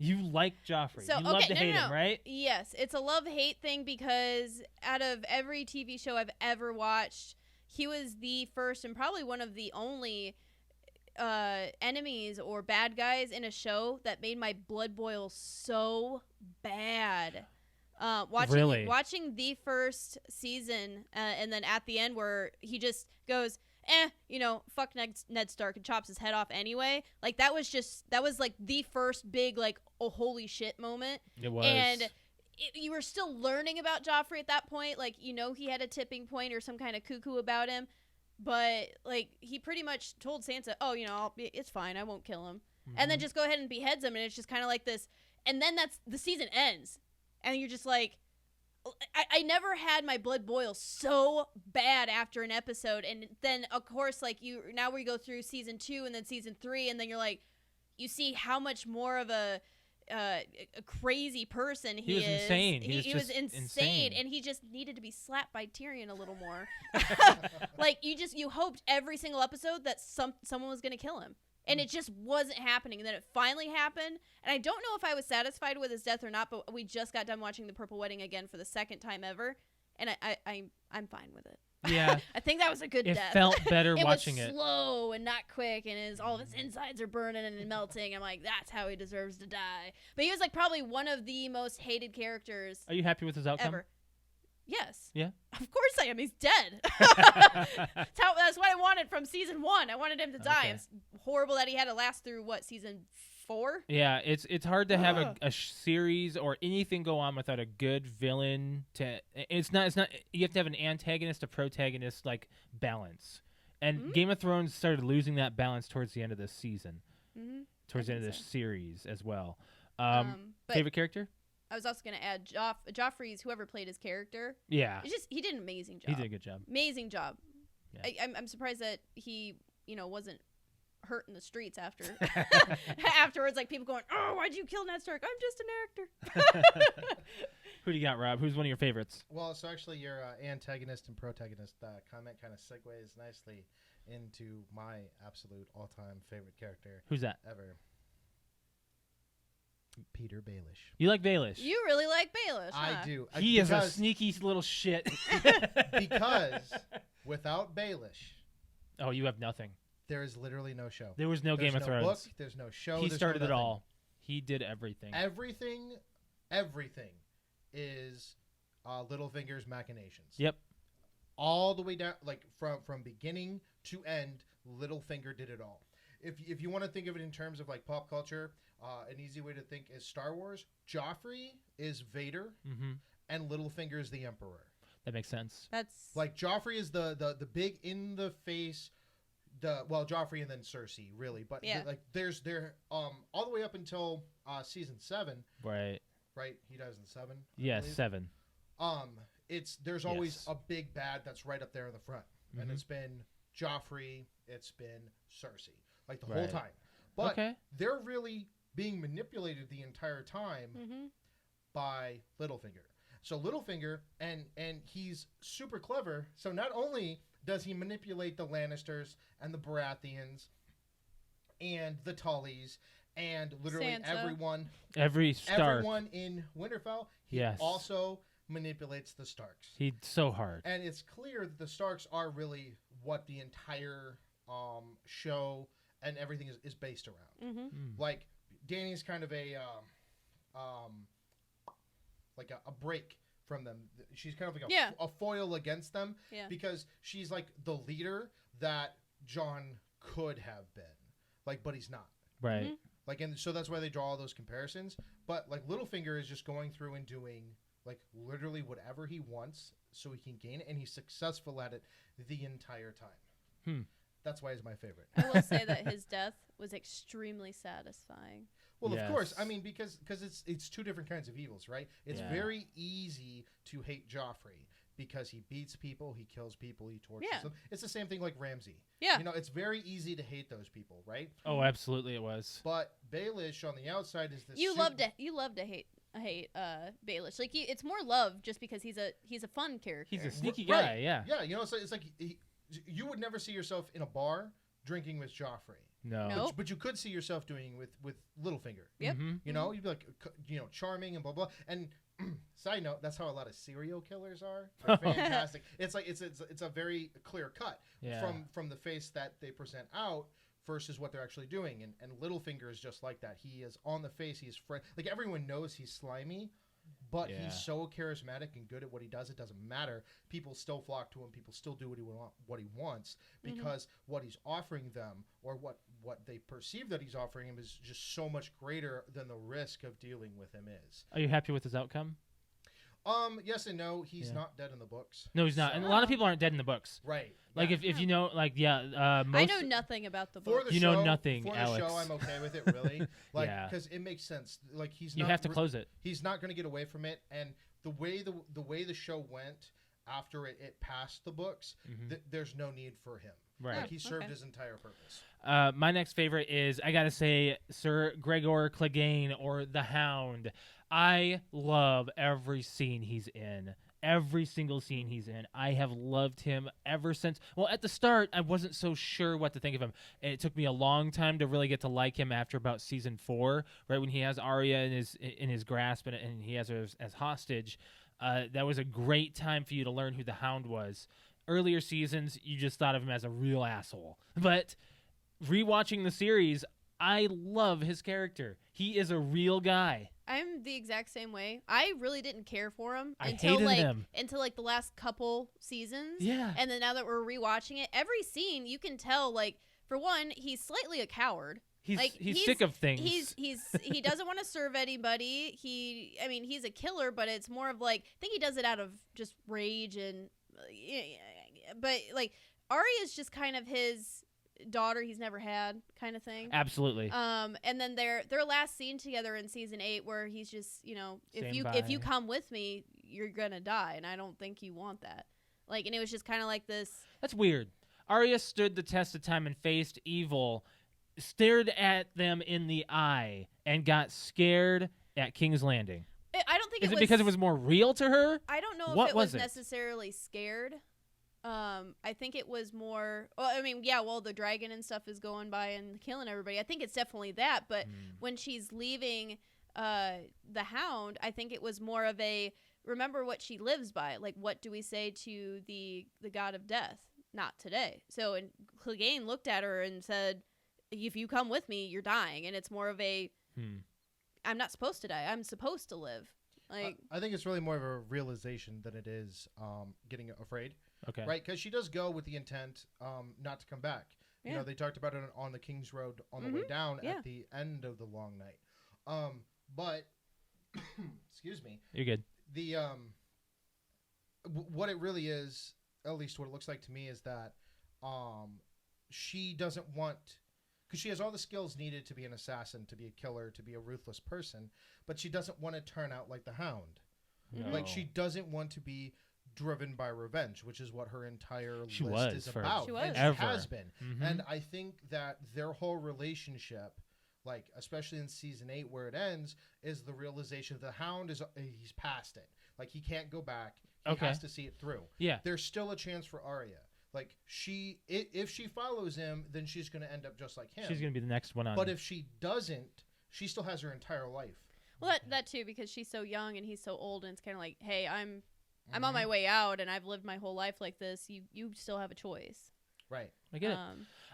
You like Joffrey. So you love okay, to no, hate no, him, no. right? Yes, it's a love-hate thing because out of every TV show I've ever watched, he was the first and probably one of the only enemies or bad guys in a show that made my blood boil so bad. Watching the first season and then at the end where he just goes, fuck Ned Stark and chops his head off anyway. Like that was like the first big like oh holy shit moment. It was. And you were still learning about Joffrey at that point. Like he had a tipping point or some kind of cuckoo about him, but like he pretty much told Sansa, it's fine, I won't kill him, and then just go ahead and beheads him, and it's just kind of like this. And then the season ends, and you're just like, I never had my blood boil so bad after an episode, and then of course like now we go through season 2 and then season 3, and then you're like, you see how much more of a crazy person he was is. insane. He was just insane, and he just needed to be slapped by Tyrion a little more. Like you hoped every single episode that someone was gonna kill him. And it just wasn't happening. And then it finally happened. And I don't know if I was satisfied with his death or not, but we just got done watching The Purple Wedding again for the second time ever. And I'm fine with it. Yeah. I think that was a good It death. felt better it watching was it. slow and not quick, and all of his insides are burning and melting. I'm like, that's how he deserves to die. But he was like probably one of the most hated characters Are you happy with his outcome? ever. Yes. Yeah. Of course I am. He's dead. That's what I wanted from season 1. I wanted him to die. Okay. It's horrible that he had to last through season 4. Yeah, it's hard to have a series or anything go on without a good villain. It's not. You have to have an antagonist, a protagonist, like balance. And Game of Thrones started losing that balance towards the end of this season, towards the end of this series as well. But Favorite character? I was also going to add Joffrey's, whoever played his character. Yeah, He did an amazing job. he did a good job. Amazing job. Yeah. I'm surprised that he wasn't hurt in the streets after afterwards, like people going, oh, why'd you kill Ned Stark? I'm just an actor. Who do you got, Rob? Who's one of your favorites? Well, so actually your antagonist and protagonist comment kind of segues nicely into my absolute all-time favorite character Who's that? ever. Peter Baelish. You like Baelish? You really like Baelish, huh? I do. He is a sneaky little shit. Because without Baelish, Oh, you have nothing. there is literally no show. There was no There's Game of no Thrones. book, there's no show. He there's started no it nothing. all. He did everything. Everything is Littlefinger's machinations. Yep. All the way down, like from beginning to end, Littlefinger did it all. If you want to think of it in terms of like pop culture, an easy way to think is Star Wars. Joffrey is Vader, and Littlefinger is the Emperor. That makes sense. That's Like Joffrey is the big in the face. Joffrey and then Cersei, really, but Yeah. there's all the way up until season 7, Right. right? He dies in 7. I Yes, believe. 7. There's always Yes. a big bad that's right up there in the front, and it's been Joffrey, it's been Cersei, like the whole Right. time. But Okay. they're really being manipulated the entire time by Littlefinger. So Littlefinger, and he's super clever. So not only does he manipulate the Lannisters and the Baratheons and the Tullys and literally Sansa. Every Stark. everyone in Winterfell, he Yes. also manipulates the Starks. He's so hard. And it's clear that the Starks are really what the entire show and everything is based around. Like Dany's kind of a break from them. She's kind of like a foil against them because she's like the leader that Jon could have been, like, but he's not. Right. Like, and so that's why they draw all those comparisons. But like Littlefinger is just going through and doing like literally whatever he wants so he can gain it, and he's successful at it the entire time. That's why he's my favorite. I will say that his death was extremely satisfying. Well, Yes. of course. I mean, because it's two different kinds of evils, right? It's Yeah. very easy to hate Joffrey because he beats people, he kills people, he tortures Yeah. them. It's the same thing like Ramsay. Yeah. You know, it's very easy to hate those people, right? Oh, absolutely it was. But Baelish on the outside is this. You love to hate Baelish. Like it's more love just because he's a fun character. He's a sneaky Right. guy, yeah. Yeah, you know, it's like you would never see yourself in a bar drinking with Joffrey. No. Nope. But you could see yourself doing with Littlefinger. Yep. You know, you'd be like, charming and blah blah. And side note, that's how a lot of serial killers are. They're fantastic. It's like it's a very clear cut Yeah. from the face that they present out versus what they're actually doing. And Littlefinger is just like that. He is on the face. He's like everyone knows he's slimy, but Yeah. he's so charismatic and good at what he does. It doesn't matter. People still flock to him. People still do what he wants because what he's offering them or what they perceive that he's offering him is just so much greater than the risk of dealing with him is. Are you happy with his outcome? Yes and no. He's Yeah. not dead in the books. No, he's not. And a lot of people aren't dead in the books. Right. Like yeah. if you know, like I most know nothing about the For book. the You show, know nothing, For Alex. the show, I'm okay with it, really. Like, Yeah. because it makes sense. Like, he's you not. have to close it. He's not going to get away from it. And the way the show went after it passed the books, there's no need for him. Right. Like, he served okay. his entire purpose. My next favorite is, I gotta say, Sir Gregor Clegane, or the Hound. I love every scene he's in. Every single scene he's in. I have loved him ever since. Well, at the start, I wasn't so sure what to think of him. It took me a long time to really get to like him after about season 4, right when he has Arya in his grasp and he has her as hostage. That was a great time for you to learn who the Hound was. Earlier seasons, you just thought of him as a real asshole. But rewatching the series, I love his character. He is a real guy. I'm the exact same way. I really didn't care for him I until hated like him. the last couple seasons. Yeah. And then now that we're rewatching it, every scene you can tell, like, for one, he's slightly a coward. He's Like, sick of things. He doesn't want to serve anybody. He's a killer, but it's more of like, I think he does it out of just rage and but like Arya's just kind of his daughter he's never had kind of thing. Absolutely. And then their last scene together in season 8 where he's just, if you by. come with me, you're gonna die, and I don't think you want that. Like, and it was just kind of like this. That's weird. Arya stood the test of time and faced evil, stared at them in the eye, and got scared at King's Landing. I don't think Is it it was because it was more real to her? I don't know What if it was was it? necessarily scared. I think it was more. Well, I mean, yeah. Well, the dragon and stuff is going by and killing everybody. I think it's definitely that. But when she's leaving, the Hound, I think it was more of a remember what she lives by. Like, what do we say to the god of death? Not today. So, and Clegane looked at her and said, "If you come with me, you're dying." And it's more of a, I'm not supposed to die. I'm supposed to live. Like, I think it's really more of a realization than it is getting afraid. Okay. Right, because she does go with the intent not to come back. You know, they talked about it on the King's Road on the way down at the end of the long night. But excuse me, You're good. the what it really is, at least what it looks like to me, is that she doesn't want, because she has all the skills needed to be an assassin, to be a killer, to be a ruthless person, but she doesn't want to turn out like the Hound. No. Like, she doesn't want to be driven by revenge, which is what her entire She list was is for about. She was. And ever. she has been. Mhm. And I think that their whole relationship, like especially in season 8 where it ends, is the realization that the Hound he's past it. Like, he can't go back. He Okay. has to see it through. Yeah. There's still a chance for Arya. Like, if she follows him, then she's going to end up just like him. She's gonna be the next one on. But if she doesn't, she still has her entire life. well, that too, because she's so young and he's so old, and it's kind of like, hey, I'm on my way out, and I've lived my whole life like this. You still have a choice. Right. I get it.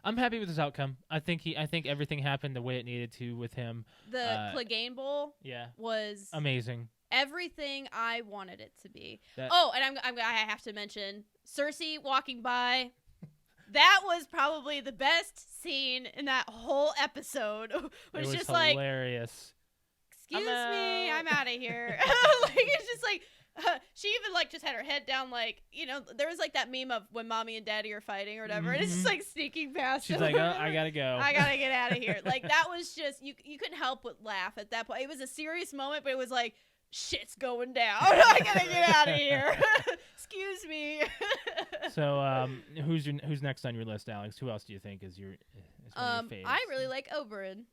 I'm happy with his outcome. I think everything happened the way it needed to with him. The Clegane Bowl Yeah. was Amazing. everything I wanted it to be. That- And I have to mention Cersei walking by. That was probably the best scene in that whole episode. It was just like, hilarious. excuse I'm me, out. I'm out of here. Like, it's just like, she even like just had her head down, like, there was like that meme of when mommy and daddy are fighting or whatever, and it's just like sneaking past She's him. like, oh, I gotta go. I gotta get out of here. Like, that was just, you couldn't help but laugh at that point. It was a serious moment, but it was like, shit's going down. I gotta get out of here. Excuse me. So, who's next on your list, Alex? Who else do you think is one of your faves? I really like Oberyn.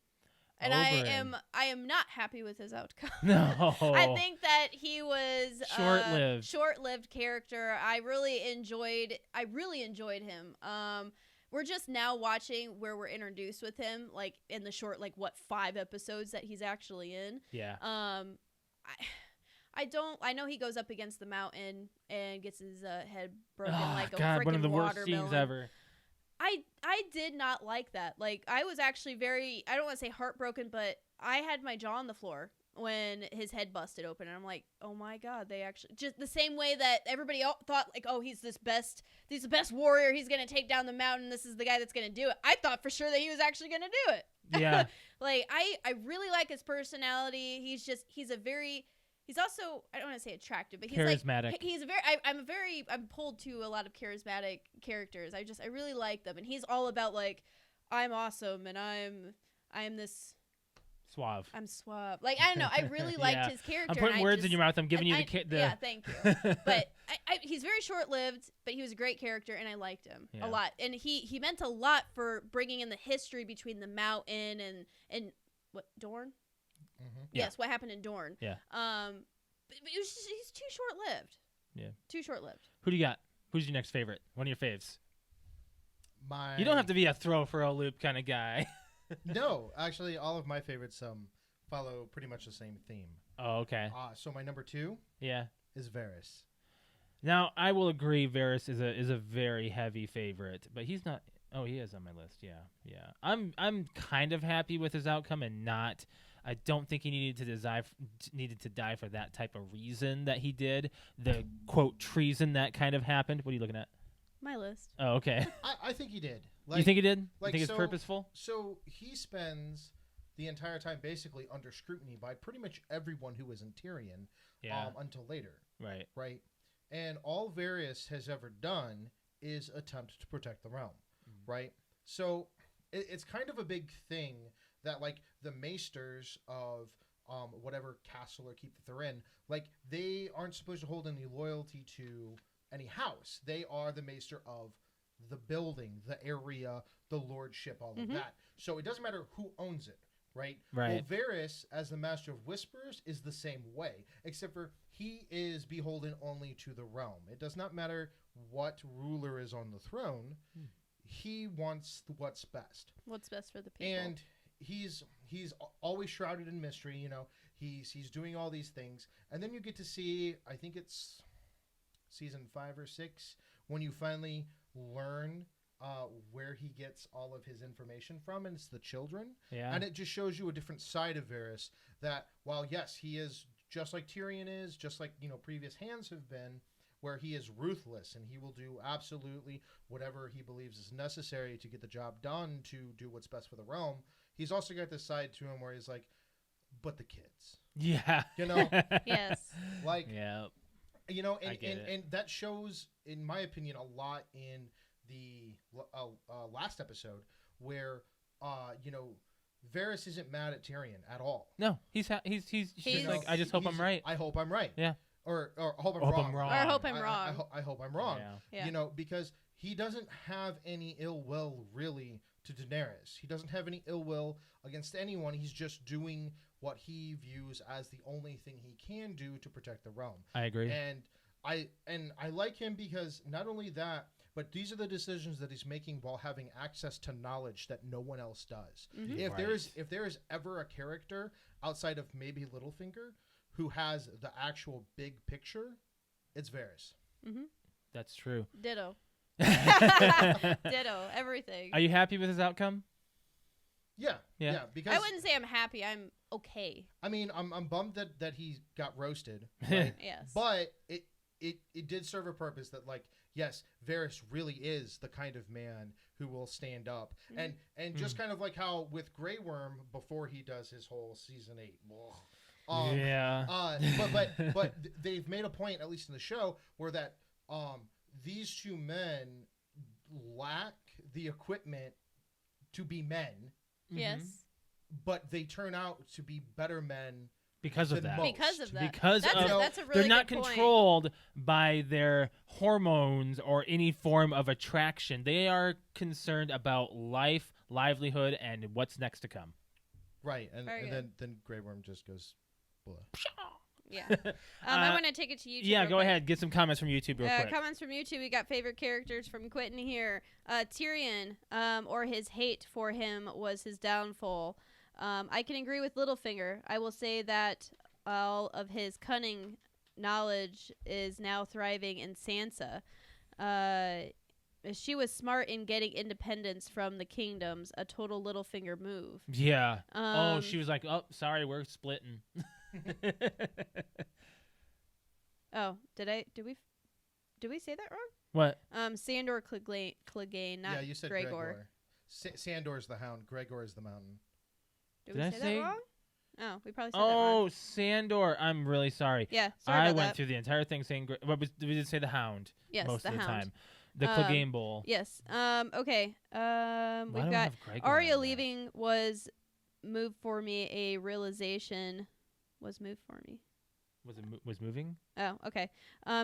And Oberyn. I am not happy with his outcome. No. I think that he was Short-lived. Short-lived character. I really enjoyed him. We're just now watching where we're introduced with him, like in the short, like 5 episodes that he's actually in. Yeah. I know he goes up against the mountain and gets his head broken like a God, one of freaking the worst watermelon. scenes ever. I did not like that. Like, I was actually very, I don't want to say heartbroken, but I had my jaw on the floor when his head busted open, and I'm like, oh my God, they actually, just the same way that everybody thought, like, oh, he's the best warrior, he's gonna take down the mountain, this is the guy that's gonna do it. I thought for sure that he was actually gonna do it. Yeah. Like, I really like his personality. He's a very, He's also, I don't want to say attractive, but he's Charismatic. like he's I'm pulled to a lot of charismatic characters. I really like them, and he's all about like I'm awesome and I'm this. Suave. I'm suave. Like I don't know. I really liked Yeah. his character. I'm putting and words in your mouth. I'm giving you I- the Yeah, thank you. But he's very short-lived, but he was a great character, and I liked him Yeah. a lot. And he meant a lot for bringing in the history between the mountain and what Dorne. Mm-hmm. Yeah. Yes, what happened in Dorne. Yeah. But it was he's too short-lived. Yeah. Too short-lived. Who do you got? Who's your next favorite? One of your faves. My You don't have to be a throw for a loop kind of guy. No, actually, all of my favorites follow pretty much the same theme. Oh, okay. So my number 2 Yeah. is Varys. Now I will agree. Varys is a very heavy favorite, but he's not. Oh, he is on my list. Yeah, yeah. I'm kind of happy with his outcome, and not. I don't think he needed to die for that type of reason that he did. The quote treason that kind of happened. What are you looking at? My list. Oh, okay. I think he did. You think he did? like, you think it's so- purposeful? So he spends the entire time basically under scrutiny by pretty much everyone who was in Tyrion Yeah. until later, Right. right? And all Varys has ever done is attempt to protect the realm, right? So it's kind of a big thing that like the maesters of whatever castle or keep that they're in, like they aren't supposed to hold any loyalty to any house. They are the maester of the building, the area, the lordship, all of that. So it doesn't matter who owns it, right? Right. Well, Varys, as the master of whispers, is the same way, except for he is beholden only to the realm. It does not matter what ruler is on the throne. He wants what's best. What's best for the people? And he's always shrouded in mystery. You know, he's doing all these things, and then you get to see. I think it's season 5 or 6 when you finally learn where he gets all of his information from, and it's the children. Yeah. And it just shows you a different side of Varys. That while yes, he is just like Tyrion is, just like previous hands have been, where he is ruthless and he will do absolutely whatever he believes is necessary to get the job done to do what's best for the realm. He's also got this side to him where he's like, but the kids, Yeah. Yes. like, Yeah. and, I get it. and that shows, in my opinion, a lot in the last episode where, Varys isn't mad at Tyrion at all. No, he's just like, I just hope I'm right. I hope I'm right. Yeah. Or hope I'm Hope wrong. I'm wrong. Or hope I'm wrong. I hope I'm wrong. Yeah. Yeah. Because he doesn't have any ill will really to Daenerys. He doesn't have any ill will against anyone. He's just doing what he views as the only thing he can do to protect the realm. I agree. And I like him because not only that, but these are the decisions that he's making while having access to knowledge that no one else does. If there is ever a character outside of maybe Littlefinger who has the actual big picture, it's Varys. That's true. Ditto. Ditto. Everything. Are you happy with his outcome? Yeah. Yeah. Because I wouldn't say I'm happy. I'm okay. I mean, I'm bummed that he got roasted, right? Yes. But it did serve a purpose that, like, yes, Varys really is the kind of man who will stand up. And just kind of like how with Grey Worm, before he does his whole season 8, Yeah. but they've made a point, at least in the show, where that these two men lack the equipment to be men, Yes. but they turn out to be better men Because of than that. most. Because of that. Because that's of that's a really they're not good point. controlled by their hormones or any form of attraction. They are concerned about life, livelihood, and what's next to come. Right, and Very then Grey Worm just goes, blah. Yeah. I want to take it to YouTube. Yeah, real go quick. ahead. Get some comments from YouTube real quick. Comments from YouTube. We got favorite characters from Quentin here. Tyrion, or his hate for him was his downfall. I can agree with Littlefinger. I will say that all of his cunning knowledge is now thriving in Sansa. She was smart in getting independence from the kingdoms. A total Littlefinger move. Yeah. She was like, "Oh, sorry, we're splitting." Oh, did we say that wrong? What? Sandor Clegane, not Yeah, you said Gregor. Gregor. Sandor's the hound. Gregor is the mountain. Did Did we I say say- that wrong? Oh, we probably said that Oh, wrong. Sandor. I'm really sorry. Yeah, sorry I about went that. through the entire thing saying. We did say the Hound. Yes, most the of the Hound. time. The Clegane Bowl. Yes. Okay. Why We've don't I got have Gregor Arya on there? leaving was moved for me. A realization was moved for me. Was moving? Oh, okay.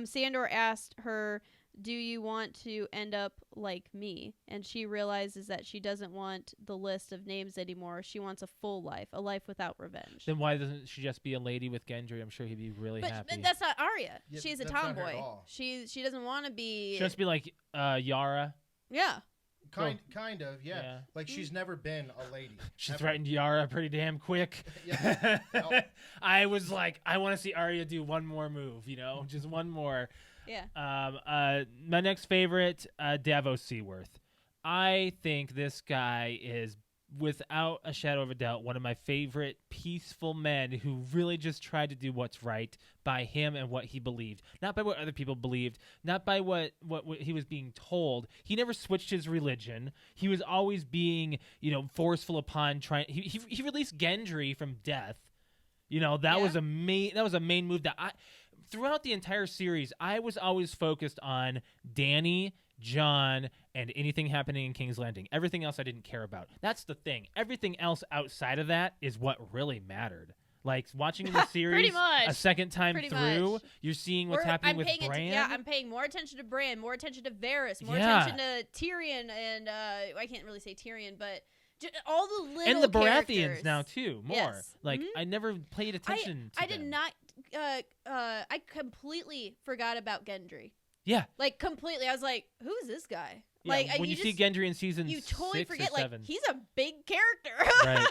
Sandor asked her, "Do you want to end up like me?" And she realizes that she doesn't want the list of names anymore. She wants a full life, a life without revenge. Then why doesn't she just be a lady with Gendry? I'm sure he'd be really But happy. that's not Arya. Yeah, She's a that's not her at tomboy. all. She doesn't want to be. She'll just be like Yara. Yeah. Kind of, yeah. Yeah. Like she's never been a lady. She Ever. threatened Yara pretty damn quick. Yeah. Yep. I was like, I want to see Arya do one more move, just one more. Yeah. My next favorite, Davos Seaworth. I think this guy is, without a shadow of a doubt, one of my favorite peaceful men who really just tried to do what's right by him and what he believed, not by what other people believed, not by what he was being told. He never switched his religion. He was always being, forceful upon trying. He released Gendry from death. That was a main move that throughout the entire series, I was always focused on Dany, Jon, and anything happening in King's Landing. Everything else I didn't care about. That's the thing. Everything else outside of that is what really mattered. Like watching the series much. a second time Pretty through, much. you're seeing what's happening with Bran. I'm paying more attention to Bran, more attention to Varys, more Yeah. attention to Tyrion, and I can't really say Tyrion, but all the little And the Baratheons characters. now too. More Yes. like Mhm. I never paid attention. I to did them. not. I completely forgot about Gendry. Yeah. Like completely. I was like, "Who is this guy?" Yeah, Like when you see just, Gendry in season you totally 6 forget. or Like 7. he's a big character. Right.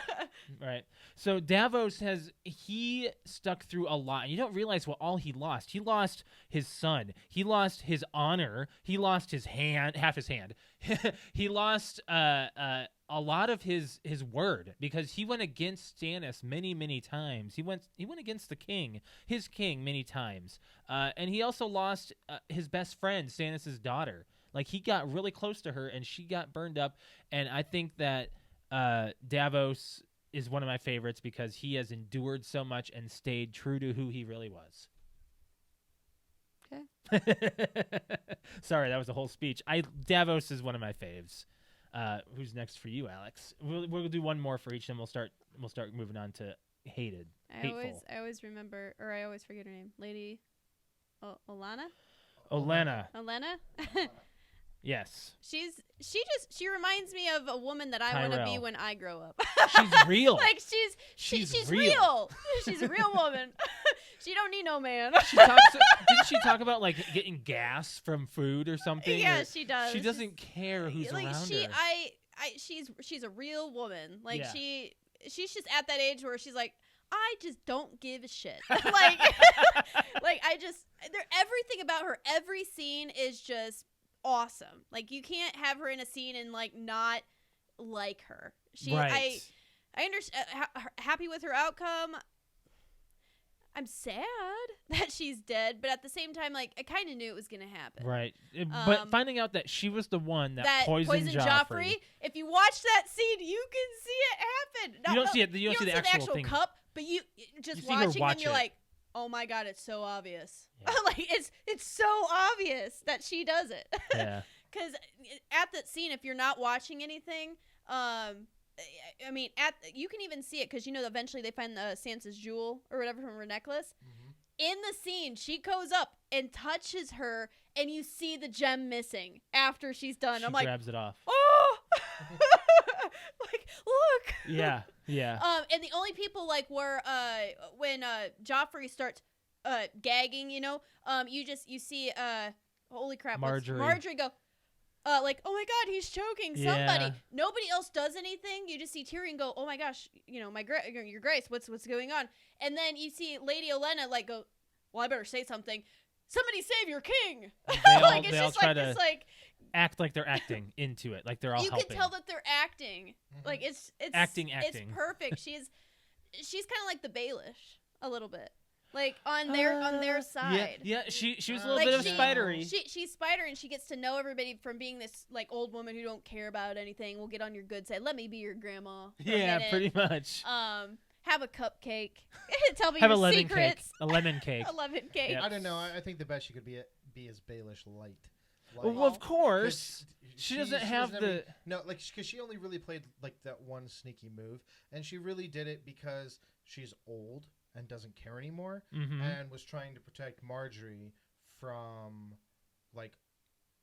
Right. So Davos he stuck through a lot. And you don't realize what all he lost. He lost his son. He lost his honor. He lost his hand, half his hand. He lost a lot of his word because he went against Stannis many times. He went against his king many times. And he also lost his best friend, Stannis' daughter. Like he got really close to her and she got burned up. And I think that Davos is one of my favorites because he has endured so much and stayed true to who he really was. Okay. Sorry, that was a whole speech. Davos is one of my faves. Who's next for you, Alex? We'll do one more for each, and we'll start moving on to hated. Hateful. I always remember, or I always forget her name. Lady Olenna? Olenna. Yes. She reminds me of a woman that I want to be Tyrell. when I grow up. She's real. Like She's she's real. real. She's a real woman. She don't need no man. Didn't she talk about like getting gas from food or something? Yeah, Or she does. She doesn't care who's like around she her. she's a real woman. Like Yeah. she's just at that age where she's like, I just don't give a shit. Like everything about her, every scene is just awesome. Like you can't have her in a scene and like not like her. Right. I understand. Happy with her outcome. I'm sad that she's dead, but at the same time, like I kind of knew it was gonna happen. Right. But finding out that she was the one that poisoned Joffrey. If you watch that scene, you can see it happen. You don't see it. You don't see the actual thing. cup, but you just You see her watching watch and you're it. like, oh my god, it's so obvious. Yeah. Like it's so obvious that she does it. Yeah. Because at that scene, if you're not watching anything, I mean, you can even see it because eventually they find Sansa's jewel or whatever from her necklace. Mm-hmm. In the scene, she goes up and touches her, and you see the gem missing after she's done. She I'm like, grabs it off. oh, like look. Yeah. Yeah. And the only people like were when Joffrey starts gagging, you see holy crap, Marjorie go. Like, oh my god, he's choking somebody. Yeah. Nobody else does anything. You just see Tyrion go, oh my gosh, your grace, what's going on? And then you see Lady Olenna like go, well, I better say something. Somebody save your king. They all try to like act like they're acting into it, like they're all you helping. can tell that they're acting. Like it's Acting. It's perfect. She's kind of like the Baelish a little bit. Like on their side. Yeah, she was a little Like bit of she- spidery. She's spider and she gets to know everybody from being this like old woman who don't care about anything. Will get on your good side. Let me be your grandma. For a Yeah, minute. pretty much. have a cupcake. Tell me Have a your lemon secrets. cake. A lemon cake. A lemon cake. Yep. I don't know. I think the best she could be is Baelish light. Well, of course. 'cause She doesn't have never- the. No, like because she only really played like that one sneaky move, and she really did it because she's old and doesn't care anymore, Mhm. and was trying to protect Marjorie from like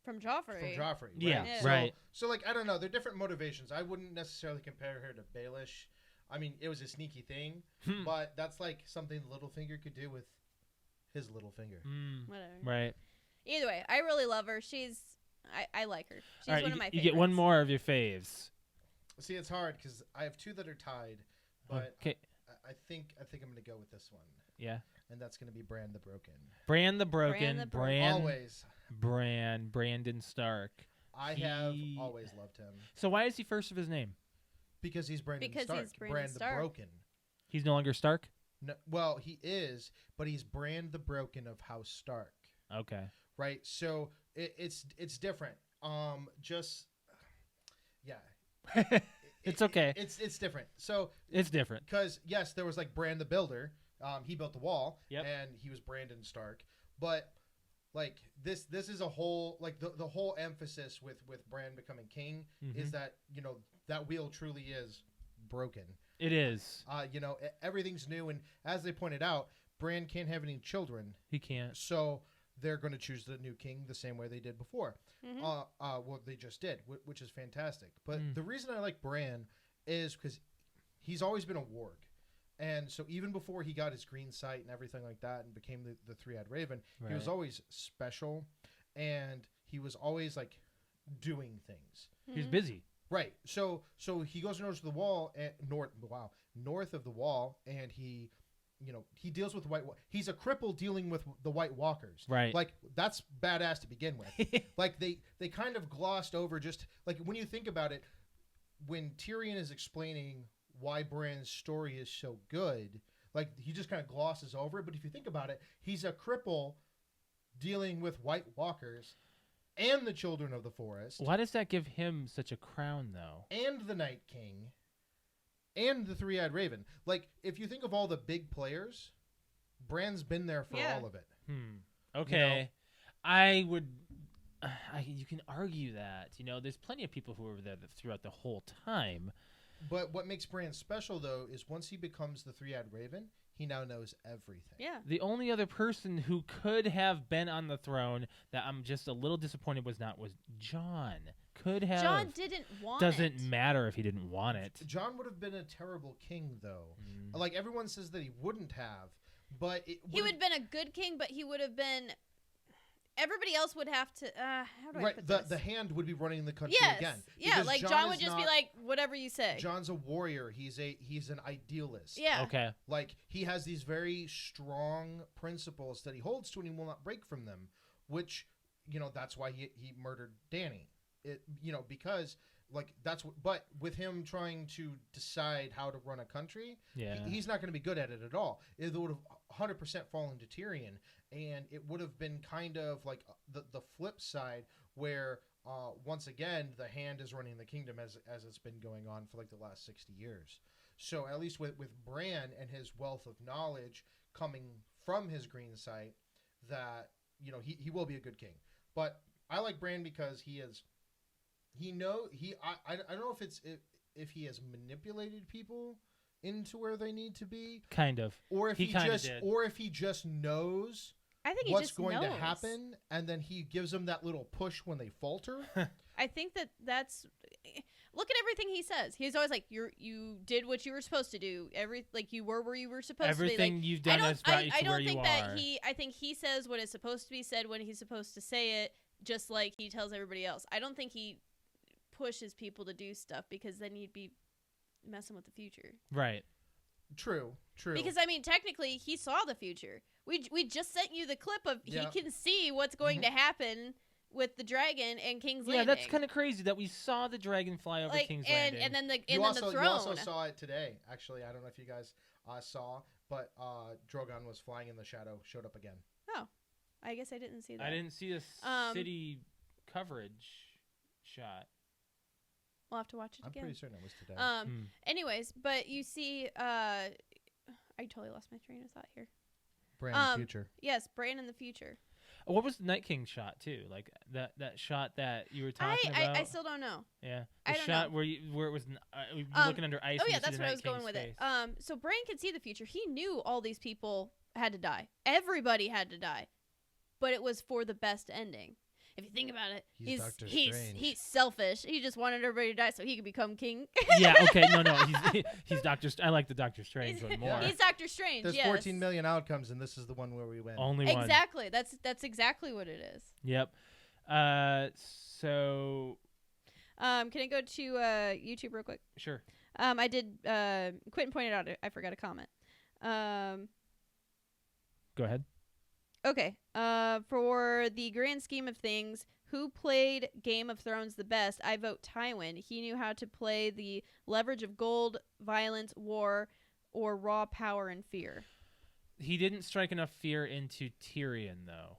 From Joffrey. from Joffrey. Right? Yeah, Yeah. So, right. So like I don't know, they're different motivations. I wouldn't necessarily compare her to Baelish. I mean, it was a sneaky thing, Hmm. but that's like something Littlefinger could do with his little finger. Mm, Whatever. right. Either way, I really love her. I like her. She's All right, one you, of my you favorites. get one more of your faves. See, it's hard because I have two that are tied, but Okay. I think I'm gonna go with this one, Yeah. and that's gonna be Bran the Broken. Bran the Broken. Bran the Broken. Always, Brandon Stark. I have He- always loved him So why is he first of his name? because he's Brandon Because Stark. he's Brandon Bran Stark. the Broken. He's no longer Stark? No, well, he is, but he's Bran the Broken of House Stark. Okay. Right, so it's different. Just yeah, It's okay. It's different. So It's different. because yes, there was like Bran the Builder. He built the wall, Yep. and he was Brandon Stark. But like this is a whole like the whole emphasis with Bran becoming king is Mhm. that that wheel truly is broken. It is. Everything's new, and as they pointed out, Bran can't have any children, He can't. so they're going to choose the new king the same way they did before. Mhm. Well, they just did, which is fantastic. But Mm. the reason I like Bran is because he's always been a warg. And so even before he got his green sight and everything like that and became the three-eyed raven, he was Right. always special, and he was always like doing things. He's Mhm. busy. Right. So he goes north of the wall and north of the wall, and he deals with he's a cripple dealing with the White Walkers. Right. Like that's badass to begin with. Like they kind of glossed over just like when you think about it, when Tyrion is explaining why Bran's story is so good, like he just kind of glosses over it. But if you think about it, he's a cripple dealing with White Walkers and the Children of the Forest Why does that give him such a crown, though? and the Night King and the Three-Eyed Raven. Like if you think of all the big players, Bran's been there for Yeah. all of it. Okay. I would. You can argue that. There's plenty of people who were there throughout the whole time. But what makes Bran special, though, is once he becomes the Three-Eyed Raven, he now knows everything. Yeah. The only other person who could have been on the throne that I'm just a little disappointed was Jon. Could have. John didn't want Doesn't it. matter if he didn't want it. Jon would have been a terrible king, though. Mm. Like everyone says that he wouldn't have, but He would have been a good king, but he would have been. Everybody else would have to. How do I right. put The this? the hand would be running the country Yes. again. Yeah, Because like Jon John would is just be not- like, whatever you say. Jon's a warrior. He's an idealist. Yeah. Okay. Like he has these very strong principles that he holds to, and he will not break from them. Which that's why he murdered Dany. Because like that's what. But with him trying to decide how to run a country, Yeah. he's not going to be good at it at all. It would have 100% fallen to Tyrion, and it would have been kind of like the flip side where once again the hand is running the kingdom as it's been going on for like the last 60 years. So at least with Bran and his wealth of knowledge coming from his green sight, that he will be a good king. But I like Bran because I don't know if he has manipulated people into where they need to be, Kind of. or if He he kinda just did. or if he just knows I think he what's just going to knows. happen, and then he gives them that little push when they falter. I think that's. Look at everything he says. He's always like, you did what you were supposed to do. You were where you were supposed to be. Everything Like, you've I done don't. has brought you I to where don't you think are. that he. I think he says what is supposed to be said when he's supposed to say it, just like he tells everybody else. I don't think he pushes people to do stuff because then you'd be messing with the future. Right. True. Because I mean, technically, he saw the future. We just sent you the clip of Yeah. he can see what's going to happen with the dragon and King's Yeah, Landing. that's kind of crazy that we saw the dragon fly over like, King's and Landing. and then the You and then the throne. also saw it today. Actually, I don't know if you guys saw, but Drogon was flying in the shadow, showed up again. Oh, I guess I didn't see that. I didn't see a city coverage shot. We'll have to watch it I'm again. pretty certain it was today. Hmm. Anyways, but you see, I totally lost my train of thought here. Brand future. Yes, Bran in the future. What was the Night King shot too? Like that shot that you were talking about. I still don't know. Yeah, I the don't shot know. where it was you're looking under ice. Oh and yeah, you see that's the what I Night was going King's with face. it. So Bran could see the future. He knew all these people had to die. Everybody had to die, but it was for the best ending. If you think about it, He's Doctor he's Strange. selfish. He just wanted everybody to die so he could become king. Yeah. Okay. No. He's Doctor. I like the Doctor Strange one more. He's Doctor Strange. There's yes. 14 million outcomes, and this is the one where we win. Only one. Exactly. That's exactly what it is. Yep. So Can I go to YouTube real quick? sure. I did. Quentin pointed out. I forgot a comment. Go ahead. Okay. For the grand scheme of things, who played Game of Thrones the best? I vote Tywin. He knew how to play the leverage of gold, violence, war, or raw power and fear. He didn't strike enough fear into Tyrion, though.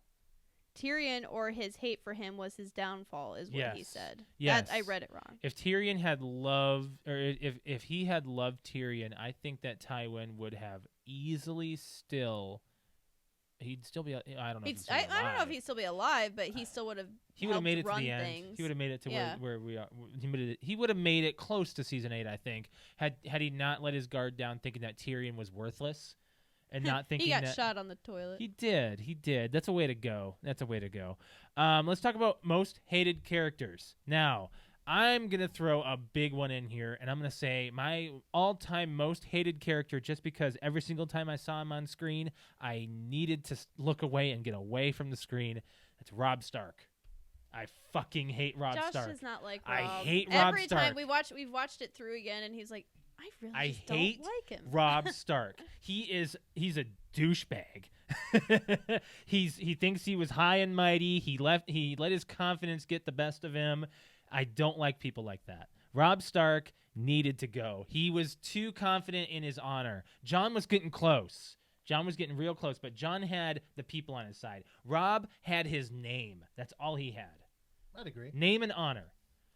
Tyrion, or his hate for him, was his downfall, is what he Yes. said. Yes. I read it wrong. If Tyrion had loved, or if he had loved Tyrion, I think that Tywin would have easily still. He'd still be. I don't know. If he'd still I be don't know if alive. he'd still be alive, but he still would have. He would have made it to run the end. things. He would have made it to Yeah. where we are. He would have made it close to season 8, I think. Had he not let his guard down, thinking that Tyrion was worthless, and not thinking he got that shot on the toilet. He did. That's a way to go. Let's talk about most hated characters. Now, I'm going to throw a big one in here, and I'm going to say my all-time most hated character, just because every single time I saw him on screen, I needed to look away and get away from the screen. That's Robb Stark. I fucking hate Robb Josh Stark. does not like I Robb. hate Robb Every Stark. time we've watched it through again, and he's like, I hate don't like him. Robb Stark. He's a douchebag. he thinks he was high and mighty. He let his confidence get the best of him. I don't like people like that. Robb Stark needed to go. He was too confident in his honor. Jon was getting close. Jon was getting real close, but Jon had the people on his side. Robb had his name. That's all he had. I'd agree. Name and honor.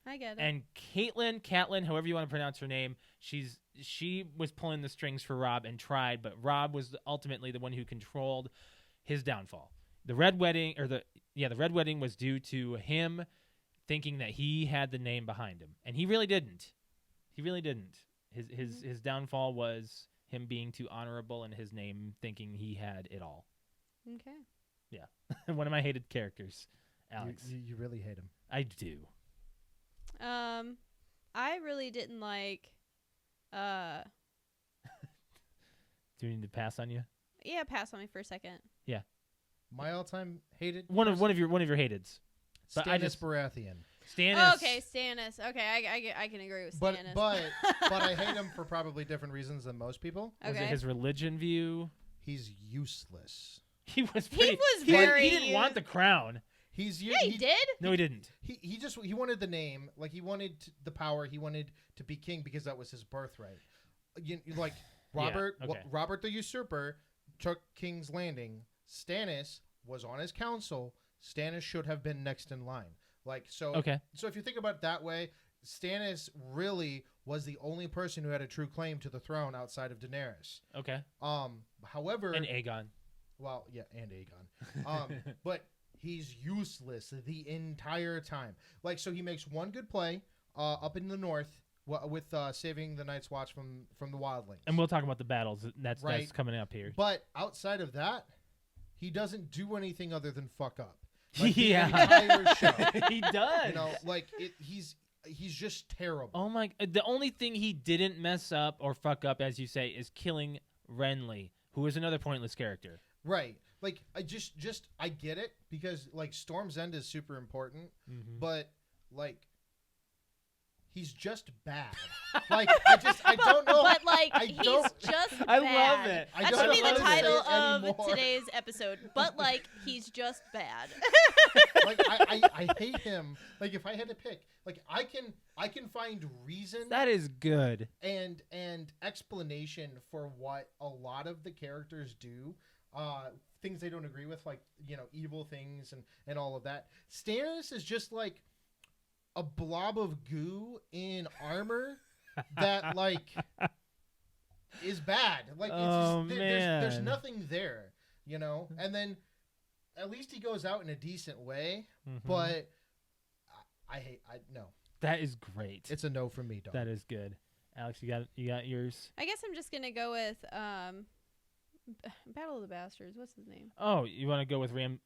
I get it. And Catelyn, however you want to pronounce her name, she was pulling the strings for Robb and tried, but Robb was ultimately the one who controlled his downfall. The Red Wedding was due to him thinking that he had the name behind him, and he really didn't. His downfall was him being too honorable and his name thinking he had it all. Okay. Yeah. One of my hated characters, Alex. You really hate him. I do. I really didn't like. Do we need to pass on you? Yeah, pass on me for a second. My all-time hated. One of your hateds. But Stannis Baratheon. Stannis. Oh, okay, Stannis. Okay, I can agree with But Stannis. but I hate him for probably different reasons than most people. Was okay. it his religion view? He's useless. He was He pretty. was very He didn't want the crown. He's Yeah, he did. No, he didn't. He wanted the name, like he wanted the power. He wanted to be king because that was his birthright. Like Robert, Yeah, okay. Robert the Usurper took King's Landing. Stannis was on his council. Stannis should have been next in line. Like so. Okay. So if you think about it that way, Stannis really was the only person who had a true claim to the throne outside of Daenerys. Okay. However, And Aegon. well, yeah, and Aegon. But he's useless the entire time. Like, so he makes one good play up in the north with saving the Night's Watch from the wildlings. And we'll talk about the battles. That's Right. coming up here. But outside of that, he doesn't do anything other than fuck up. Like, Yeah. the entire show. He does. You know, like he's just terrible. Oh my! The only thing he didn't mess up or fuck up, as you say, is killing Renly, who is another pointless character. Right. Like I I get it because like Storm's End is super important, but like he's just bad. Like I don't know. But like I he's don't- just I bad. love it. I That don't should be know the how to say title it of anymore. today's episode. But like he's just bad. Like I hate him. Like if I had to pick, like I can find reason That is good. and explanation for what a lot of the characters do. Things they don't agree with, like, you know, evil things and all of that. Stannis is just like a blob of goo in armor that like is bad. Like, Oh, it's just, there's man. nothing there, you know. And then at least he goes out in a decent way. Mhm. But no. That is great. It's a no from me, dog. That is good. Alex, you got yours? I guess I'm just gonna go with Battle of the Bastards. What's his name? Oh, you want to go with Bolton?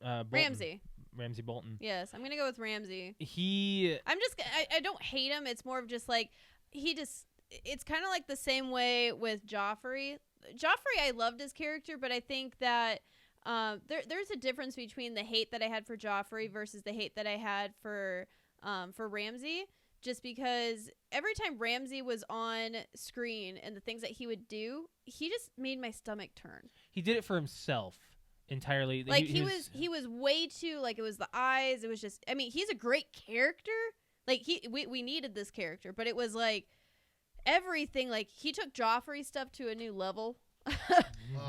Ramsey Bolton. Yes, I'm gonna go with Ramsey. I don't hate him. It's more of just like it's kind of like the same way with Joffrey. Joffrey, I loved his character, but I think that there's a difference between the hate that I had for Joffrey versus the hate that I had for Ramsey. Just because every time Ramsey was on screen and the things that he would do, he just made my stomach turn. He did it for himself entirely. Like he was way too, like, it was the eyes. It was just, I mean, he's a great character. Like we needed this character, but it was like everything. Like he took Joffrey stuff to a new level.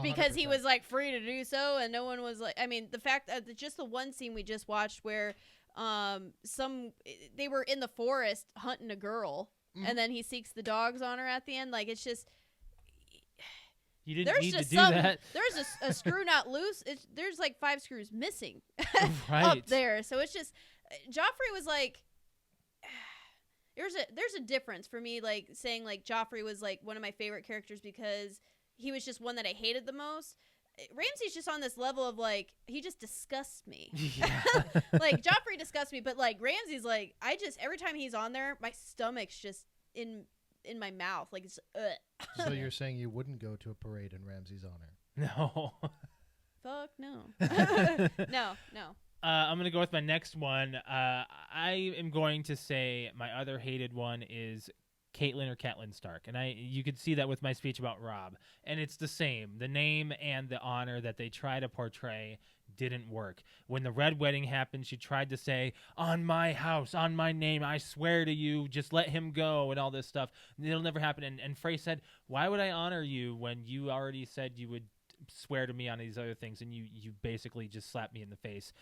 Because he 100%. was like free to do so, and no one was like. I mean, the fact that just the one scene we just watched where they were in the forest hunting a girl, and then he seeks the dogs on her at the end. Like, it's just You didn't need to do some, that. There's a screw not loose. There's like 5 screws missing Right. up there. So it's just Joffrey was like. There's a difference for me, like saying like Joffrey was like one of my favorite characters because he was just one that I hated the most. Ramsay's just on this level of like he just disgusts me. Yeah. Like Joffrey disgusts me, but like Ramsay's like every time he's on there, my stomach's just in my mouth, like it's. So you're saying you wouldn't go to a parade in Ramsay's honor? No. Fuck no. No. I'm going to go with my next one. I am going to say my other hated one is Caitlyn or Catelyn Stark. And you could see that with my speech about Robb. And it's the same. The name and the honor that they try to portray didn't work. When the Red Wedding happened, she tried to say, on my house, on my name, I swear to you, just let him go and all this stuff. It'll never happen. And Frey said, why would I honor you when you already said you would swear to me on these other things? And you basically just slapped me in the face.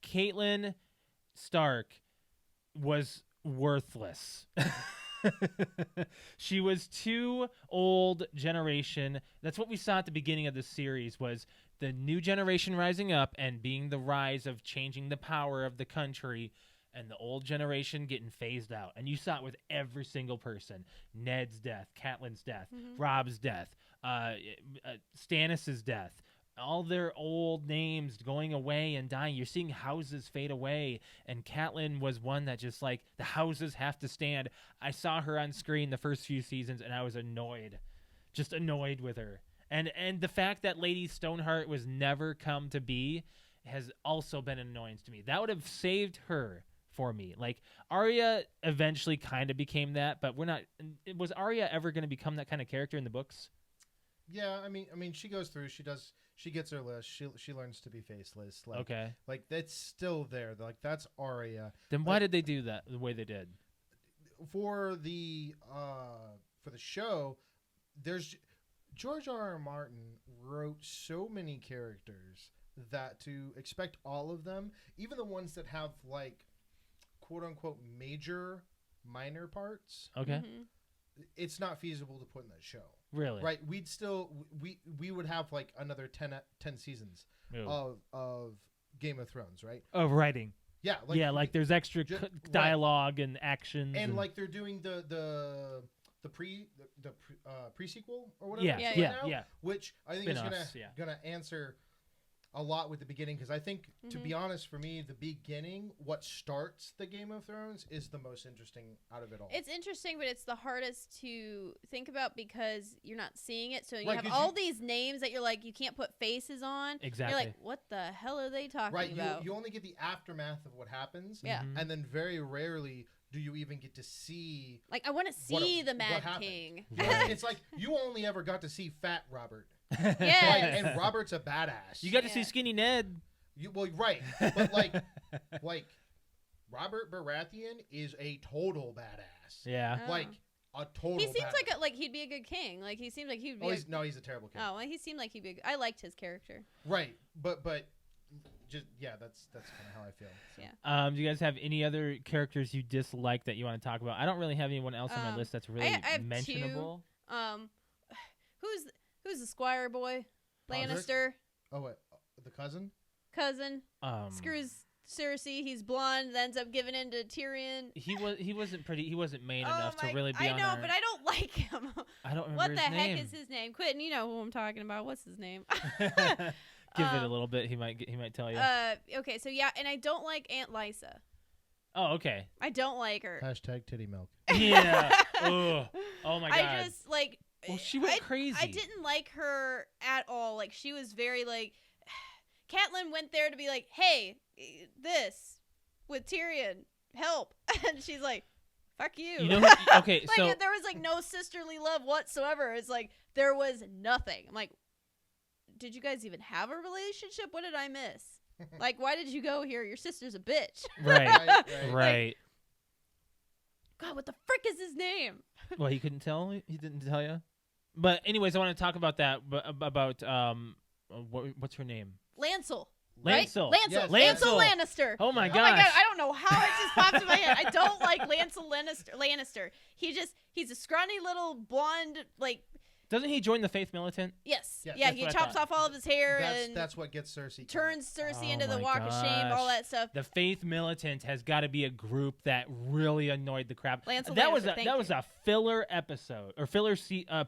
Caitlyn Stark was worthless. She was too old generation. That's what we saw at the beginning of the series, was the new generation rising up and being the rise of changing the power of the country, and the old generation getting phased out. And you saw it with every single person. Ned's death, Catelyn's death, Robb's death, Stannis' death. All their old names going away and dying. You're seeing houses fade away. And Catelyn was one that just like, the houses have to stand. I saw her on screen the first few seasons and I was annoyed. Just annoyed with her. And the fact that Lady Stoneheart was never come to be has also been an annoyance to me. That would have saved her for me. Like, Arya eventually kind of became that, but we're not. Was Arya ever going to become that kind of character in the books? Yeah, I mean, she goes through. She gets her list. She learns to be faceless. Like, Okay. Like that's still there. Like that's Arya. Then why did they do that the way they did? For the show, there's George R.R. Martin wrote so many characters that to expect all of them, even the ones that have like quote unquote minor parts, Okay. it's not feasible to put in that show. Really? Right, we would have like another 10 seasons Ooh. of Game of Thrones, right? Of writing. Yeah, like there's extra dialogue and actions, and like they're doing the pre-sequel or whatever. Yeah. Which I think is Spin-offs, gonna answer a lot with the beginning, because I think, to be honest, for me, the beginning, what starts the Game of Thrones, is the most interesting out of it all. It's interesting, but it's the hardest to think about because you're not seeing it. So you Right, have all these names that you're like, you can't put faces on. Exactly. You're like, what the hell are they talking about? You only get the aftermath of what happens. Yeah. And then very rarely do you even get to see. Like, I want to see the Mad King. Right. It's like you only ever got to see Fat Robert. Yeah. And Robert's a badass. You got to see Skinny Ned. Right. But like Robert Baratheon is a total badass. Yeah. Oh. Like a total He seems badass. like he'd be a good king. Like, he seems like he'd be He's a terrible king. Oh, well, he seemed like he'd be I liked his character. Right. But just that's kind of how I feel. So. Yeah. Do you guys have any other characters you dislike that you want to talk about? I don't really have anyone else on my list that's really I have mentionable. Two. who's the squire boy? Podrick? Lannister Oh wait, the cousin. cousin Screws. screws Cersei. He's blonde. Ends up giving in to Tyrion. He wasn't main Oh enough to my- really be I on know, our- but I don't like him. I don't remember What the his heck name. is his name? Quentin, you know who I'm talking about. What's his name? Give it a little bit. He might tell you. Okay, so yeah, and I don't like Aunt Lysa. Oh, okay. I don't like her. Hashtag titty milk. Yeah. Ugh. Oh my god. I just like. Well, she went crazy. I didn't like her at all. Like she was very like. Catelyn went there to be like, "Hey, this with Tyrion, help," and she's like, "Fuck you." You know who, okay, like so there was like no sisterly love whatsoever. It's like there was nothing. I'm like, did you guys even have a relationship? What did I miss? Like, why did you go here? Your sister's a bitch. right. Right. Right. God, what the frick is his name? Well, he couldn't tell. He didn't tell you. But anyways, I want to talk about that. But about what's her name? Lancel. Lancel. Right? Yes. Lancel Lancel. Lannister. Oh my Oh gosh. my god, I don't know how it just popped in my head. I don't like Lancel Lannister. He's a scrawny little blonde, like, Doesn't he join the Faith Militant? yes. Yes, Yeah, that's he what I chops thought. off all of his hair and That's what gets Cersei. killed. turns Cersei Oh into the my Walk of Shame, all gosh. that stuff. The Faith Militant has got to be a group that really annoyed the crap. Lancel that was Lannister, that was a filler episode or filler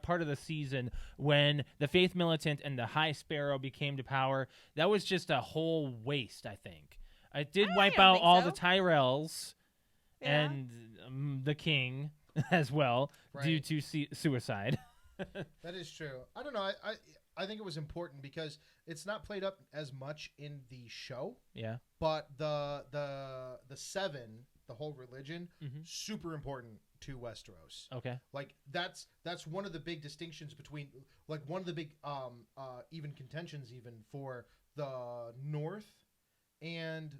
part of the season when the Faith Militant and the High Sparrow became to power. That was just a whole waste, I think. It did wipe don't out think all so. the Tyrells Yeah. and the king as well due Right. to suicide. That is true. I don't know. I think it was important because it's not played up as much in the show, Yeah. but the seven, the whole religion, Mhm. super important to Westeros. Okay. Like that's one of the big distinctions between, like, one of the big even contentions even for the North and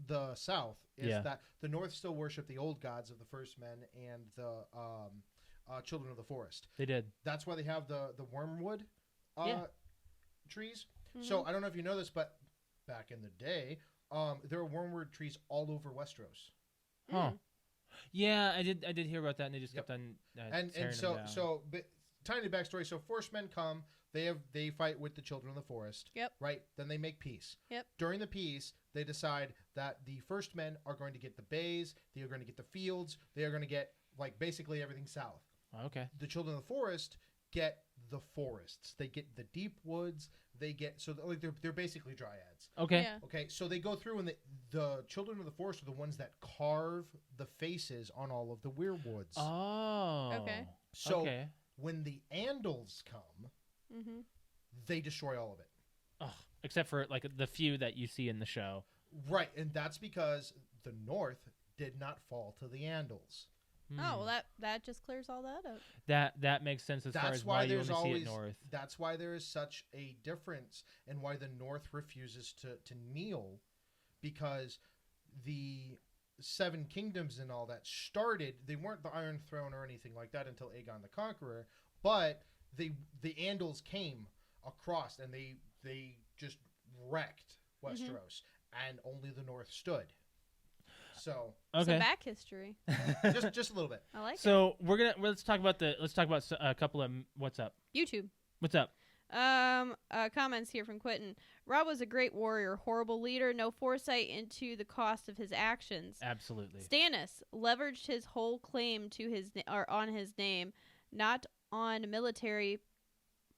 the South is Yeah. that the North still worship the old gods of the First Men and the Children of the Forest. They did. That's why they have the wormwood Yeah. trees. Mm-hmm. So I don't know if you know this, but back in the day, there were wormwood trees all over Westeros. Huh. Yeah, I did hear about that, and they just Yep. kept on And tearing so them down. but, tiny backstory. So Forest Men come. They fight with the Children of the Forest. Yep. Right. Then they make peace. Yep. During the peace, they decide that the First Men are going to get the bays. They are going to get the fields. They are going to get, like, basically everything south. Okay. The Children of the Forest get the forests. They get the deep woods. They get they're basically dryads. Okay. Yeah. Okay, so they go through and the Children of the Forest are the ones that carve the faces on all of the weirwoods. Oh. Okay. So okay. when the Andals come, Mm-hmm. they destroy all of it. Ugh, except for like the few that you see in the show. Right, and that's because the North did not fall to the Andals. Oh, well, that just clears all that up. That makes sense as far That's as why why you there's only see always it north. that's why there is such a difference and why the North refuses to kneel, because the Seven Kingdoms and all that started. They weren't the Iron Throne or anything like that until Aegon the Conqueror, but the Andals came across and they just wrecked Westeros, and only the North stood. So Okay. Some back history. just a little bit. I like So let's talk about a couple of what's up. it. YouTube. What's up? Comments here from Quentin. Rob was a great warrior, horrible leader, no foresight into the cost of his actions. Absolutely. Stannis leveraged his whole claim to on his name, not on military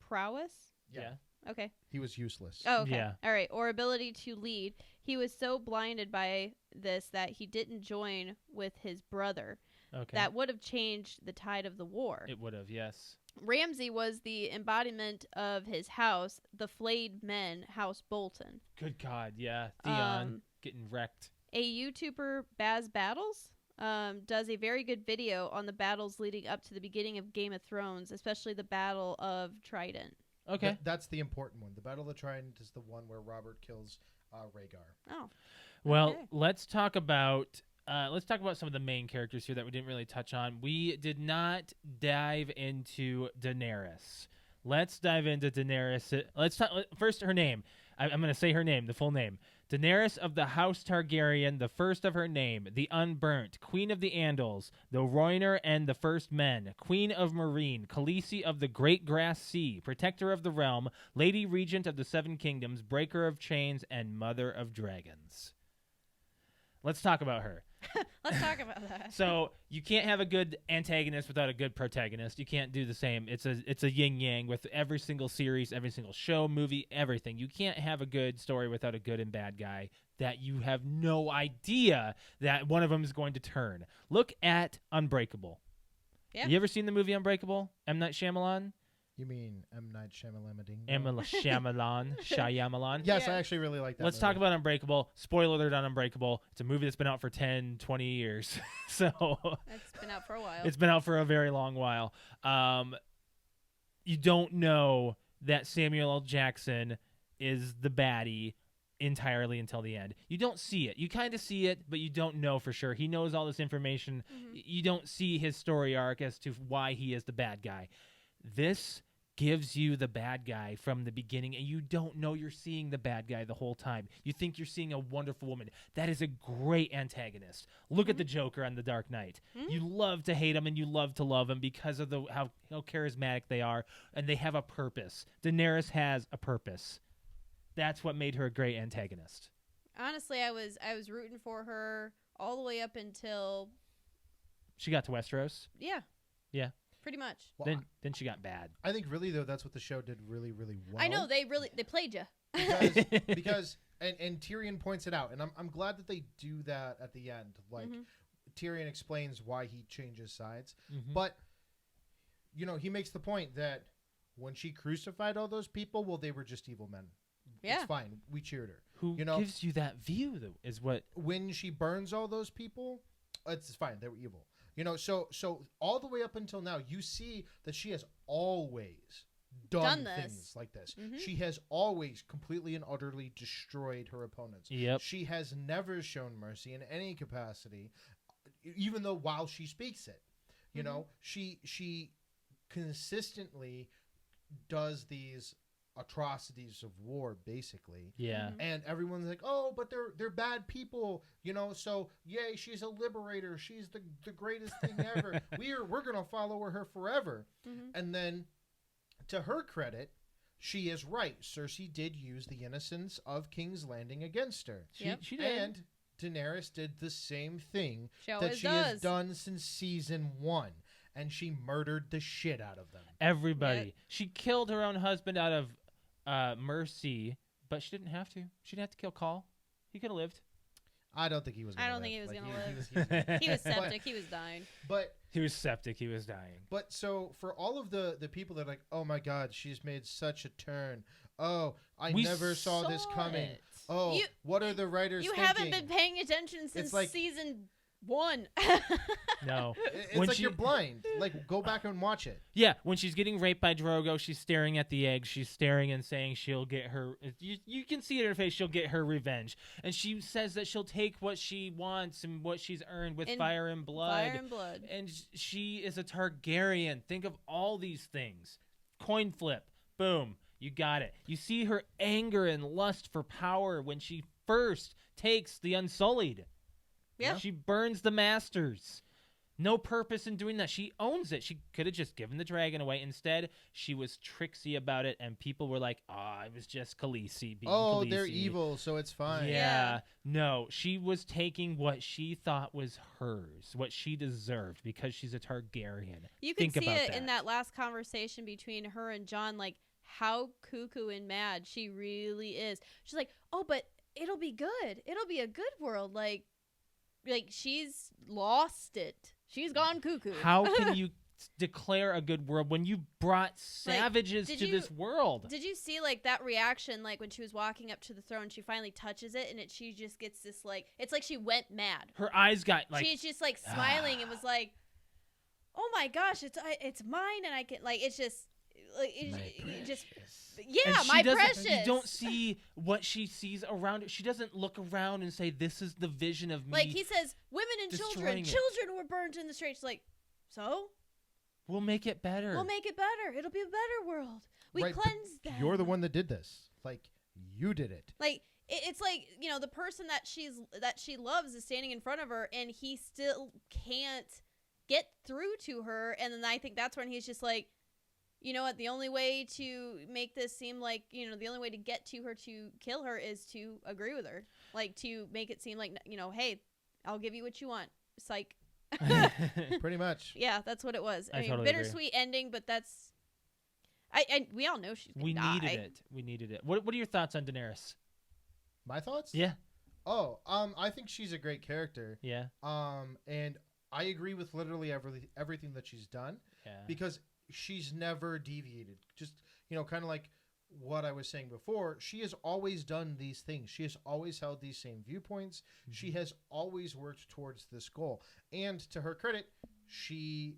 prowess. Yeah. Okay. He was useless. Oh, okay. Yeah. All right. Or ability to lead. He was so blinded by this that he didn't join with his brother. Okay. That would have changed the tide of the war. It would have. Yes. Ramsay was the embodiment of his house, the flayed men, House Bolton. Good God. Yeah. Theon Um, getting wrecked. A YouTuber, Baz Battles, does a very good video on the battles leading up to the beginning of Game of Thrones, especially the Battle of Trident. Okay. That's the important one. The Battle of the Trident is the one where Robert kills Rhaegar. Oh. Well, Okay. let's talk about some of the main characters here that we didn't really touch on. We did not dive into Daenerys. Let's dive into Daenerys. Let's talk first her name. I'm going to say her name, the full name. Daenerys of the House Targaryen, the first of her name, the Unburnt, Queen of the Andals, the Rhoynar and the First Men, Queen of Meereen, Khaleesi of the Great Grass Sea, Protector of the Realm, Lady Regent of the Seven Kingdoms, Breaker of Chains, and Mother of Dragons. Let's talk about her. Let's talk about that. So you can't have a good antagonist without a good protagonist. You can't do the same. It's a yin yang with every single series, every single show, movie, everything. You can't have a good story without a good and bad guy that you have no idea that one of them is going to turn. Look at Unbreakable. Yeah. You ever seen the movie Unbreakable? M. Night Shyamalan? You mean M. Night Shyamalan? Shyamalan. Yes, Yeah. I actually really like that. Let's talk about Unbreakable. Spoiler alert on Unbreakable. It's a movie that's been out for 10, 20 years. So It's been out for a while. it's been out for a very long while. You don't know that Samuel L. Jackson is the baddie entirely until the end. You don't see it. You kind of see it, but you don't know for sure. He knows all this information. You don't see his story arc as to why he is the bad guy. This gives you the bad guy from the beginning, and you don't know you're seeing the bad guy the whole time. You think you're seeing a Wonderful Woman. That is a great antagonist. Look at the Joker on The Dark Knight. You love to hate him and you love to love him because of how charismatic they are, and they have a purpose. Daenerys has a purpose. That's what made her a great antagonist. Honestly, I was rooting for her all the way up until She got to Westeros. yeah. Yeah. Pretty much. Well, Then she got bad. I think really though that's what the show did really really well. I know they played you. because and Tyrion points it out, and I'm glad that they do that at the end. Like Tyrion explains why he changes sides, but he makes the point that when she crucified all those people, well, they were just evil men. Yeah. It's fine. We cheered her. Who gives you that view, though, is what... When she burns all those people, it's fine. They were evil. So all the way up until now, you see that she has always done things like this. She has always completely and utterly destroyed her opponents. Yep. She has never shown mercy in any capacity, even though while she speaks it. She consistently does these atrocities of war, basically. Yeah. And everyone's like, oh, but they're bad people, so yay, she's a liberator, she's the greatest thing ever. we're gonna follow her forever. And then to her credit, she is right. Cersei did use the innocence of King's Landing against her. She did. And Daenerys did the same thing She that always she does. has done since season 1. And she murdered the shit out of them. Everybody. Yep. She killed her own husband out of mercy, but she didn't have to. She didn't have to kill Call. He could have lived. I don't think he was. I don't think he was gonna live. He was septic. He was dying. But He was septic. He was dying. But so for all of the people that are like, oh my God, she's made such a turn. Oh, I We never saw this saw coming. it. Oh, what are the writers You thinking? haven't been paying attention since like- season 1. No. It's When like she- you're blind. Like, go back and watch it. Yeah, when she's getting raped by Drogo, she's staring at the eggs. She's staring and saying she'll get her... You can see it in her face. She'll get her revenge. And she says that she'll take what she wants and what she's earned with And fire and blood. Fire and blood. And she is a Targaryen. Think of all these things. Coin flip. Boom. You got it. You see her anger and lust for power when she first takes the Unsullied. Yeah. She burns the Masters. No purpose in doing that. She owns it. She could have just given the dragon away. Instead, she was tricksy about it, and people were like, it was just Khaleesi being Khaleesi. They're evil, so it's fine. Yeah. No, she was taking what she thought was hers, what she deserved, because she's a Targaryen. You can Think see about it that. in that last conversation between her and John, like how cuckoo and mad she really is. She's like, oh, but it'll be good. It'll be a good world. Like she's lost it. She's gone cuckoo. How can you declare a good world when you brought savages to this world? Did you see like that reaction, like when she was walking up to the throne, she finally touches it, and she just gets this like, it's like she went mad. Her eyes got like... She's just like smiling and was like, oh my gosh, it's mine, and I can, like, it's just like it just yeah, And my she doesn't- precious. You don't see what she sees around her. She doesn't look around and say, "This is the vision of me." Like he says, women and destroying it. children were burned in the streets. Like, so We'll make it better. we'll make it better. It'll be a better world. We Right, but cleanse them. You're the one that did this. Like, You did it. Like it's like, you know, the person that she loves is standing in front of her, and he still can't get through to her. And then I think that's when he's just like, you know what, the only way to make this seem like, you know, the only way to get to her to kill her is to agree with her, like to make it seem like, you know, hey, I'll give you what you want, psych. Pretty much. Yeah, that's what it was. I mean, totally bittersweet ending, but that's we all know she's gonna die. We needed it. What are your thoughts on Daenerys? My thoughts? Yeah. Oh, I think she's a great character. Yeah. And I agree with literally everything that she's done Yeah. because she's never deviated. Just, you know, kind of like what I was saying before, she has always done these things. She has always held these same viewpoints. Mm-hmm. She has always worked towards this goal. And to her credit, she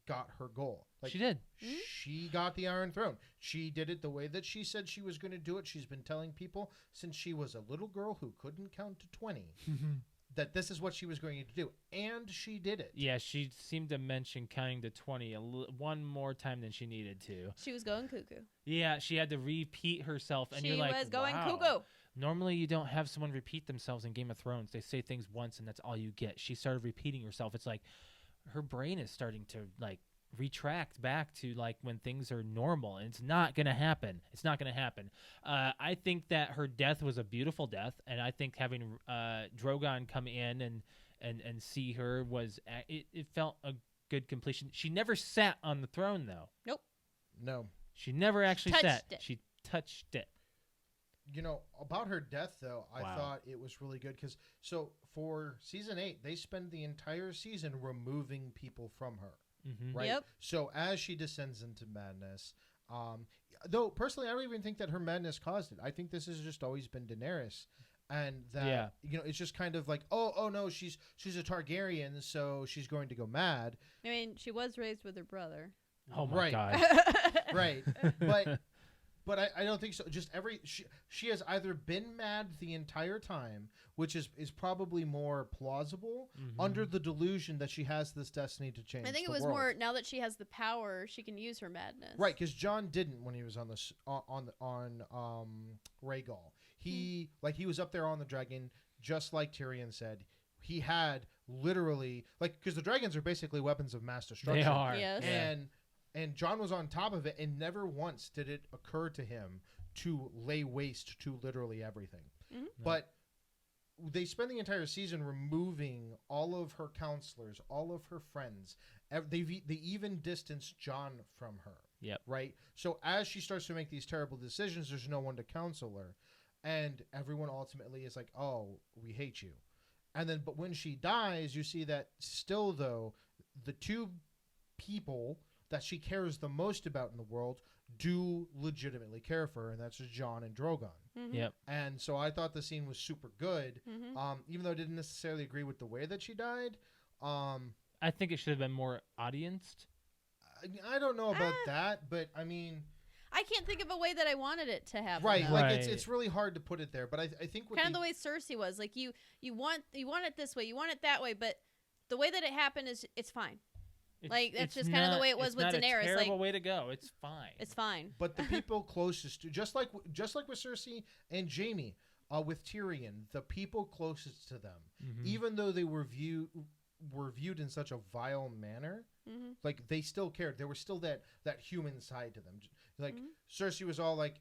got her goal. Like, she did. She got the Iron Throne. She did it the way that she said she was going to do it. She's been telling people since she was a little girl who couldn't count to 20 that this is what she was going to do. And she did it. Yeah, she seemed to mention counting to 20 one more time than she needed to. She was going cuckoo. Yeah, she had to repeat herself. And She you're like, was going wow. cuckoo. Normally, you don't have someone repeat themselves in Game of Thrones. They say things once, and that's all you get. She started repeating herself. It's like her brain is starting to, like, retract back to, like, when things are normal, and it's not going to happen. It's not going to happen. I think that her death was a beautiful death, and I think having Drogon come in and see her was it felt a good completion. She never sat on the throne, though. Nope. No. She never actually touched sat. it. She touched it. You know, about her death, though, I Wow. thought it was really good because, so for season 8, they spend the entire season removing people from her, Mm-hmm. right? Yep. So as she descends into madness, though personally, I don't even think that her madness caused it. I think this has just always been Daenerys. And that, you know, it's just kind of like, oh no, she's a Targaryen, so she's going to go mad. I mean, she was raised with her brother. Oh, my Right. God. Right. But I don't think so. Just she has either been mad the entire time, which is probably more plausible, Mhm. under the delusion that she has this destiny to change. I think it the was world. more now that she has the power, she can use her madness. Right, because John didn't when he was on this on Rhaegal. He was up there on the dragon, just like Tyrion said. He had literally because the dragons are basically weapons of mass destruction. They are. Yes. Yeah. And John was on top of it, and never once did it occur to him to lay waste to literally everything. Mhm. But they spend the entire season removing all of her counselors, all of her friends. They even distance John from her. Yep. Right? So as she starts to make these terrible decisions, there's no one to counsel her. And everyone ultimately is like, oh, we hate you. And then, but when she dies, you see that still, though, the two people that she cares the most about in the world do legitimately care for her, and that's just Jon and Drogon. Mm-hmm. Yep. And so I thought the scene was super good, Mm-hmm. even though I didn't necessarily agree with the way that she died. I think it should have been more audienced. I don't know about that, but I mean, I can't think of a way that I wanted it to happen. right? though. Like Right. it's really hard to put it there, but I think what Kind of the way Cersei was. Like you want it this way, you want it that way, but the way that it happened is it's fine. Like, that's It's just kinda the way it was it's with not Daenerys, A terrible like- way to go. It's fine. It's fine. But the people closest to, just like with Cersei and Jaime, with Tyrion, the people closest to them, Mhm. even though they were viewed in such a vile manner, Mm-hmm. like they still cared. There was still that human side to them. Like Mhm. Cersei was all like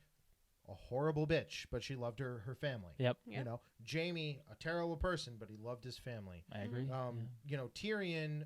a horrible bitch, but she loved her family. Yep. Yep. You know, Jaime, a terrible person, but he loved his family. I agree. You know, Tyrion,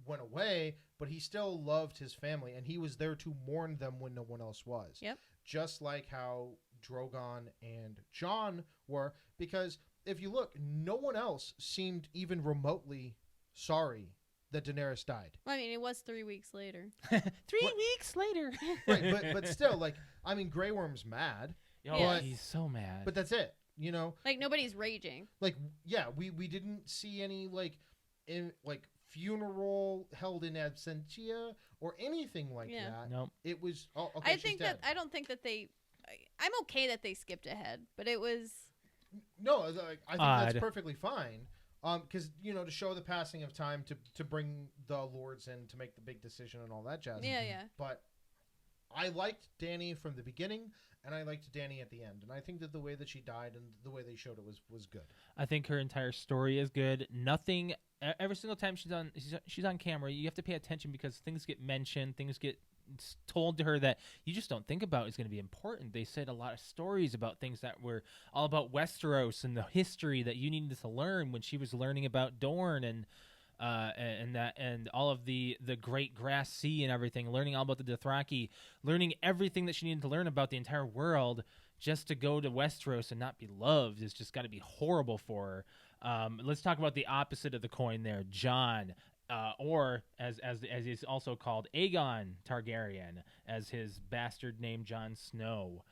went away, but he still loved his family, and he was there to mourn them when no one else was. Yep. Just like how Drogon and Jon were, because if you look, no one else seemed even remotely sorry that Daenerys died. Well, I mean, it was 3 weeks later. 3 What- weeks later. Right, but still, like, I mean, Grey Worm's mad, Oh, Yes. he's so mad. but that's it. You know, Like nobody's raging. like, yeah, we didn't see any funeral held in absentia or anything like Yeah. that. Nope. It was okay. I think that I don't think that I'm okay that they skipped ahead, but it was no, I think Odd. that's perfectly fine. Because to show the passing of time to bring the lords in to make the big decision and all that jazz. yeah. But I liked Dany from the beginning, and I liked Dany at the end. And I think that the way that she died and the way they showed it was good. I think her entire story is good. Nothing. Every single time she's on camera, you have to pay attention because things get mentioned, things get told to her that you just don't think about is going to be important. They said a lot of stories about things that were all about Westeros and the history that you needed to learn when she was learning about Dorne and all of the Great Grass Sea and everything, learning all about the Dothraki, learning everything that she needed to learn about the entire world just to go to Westeros and not be loved is just got to be horrible for her. Let's talk about the opposite of the coin there, Jon. Or as he's also called, Aegon Targaryen, as his bastard named Jon Snow.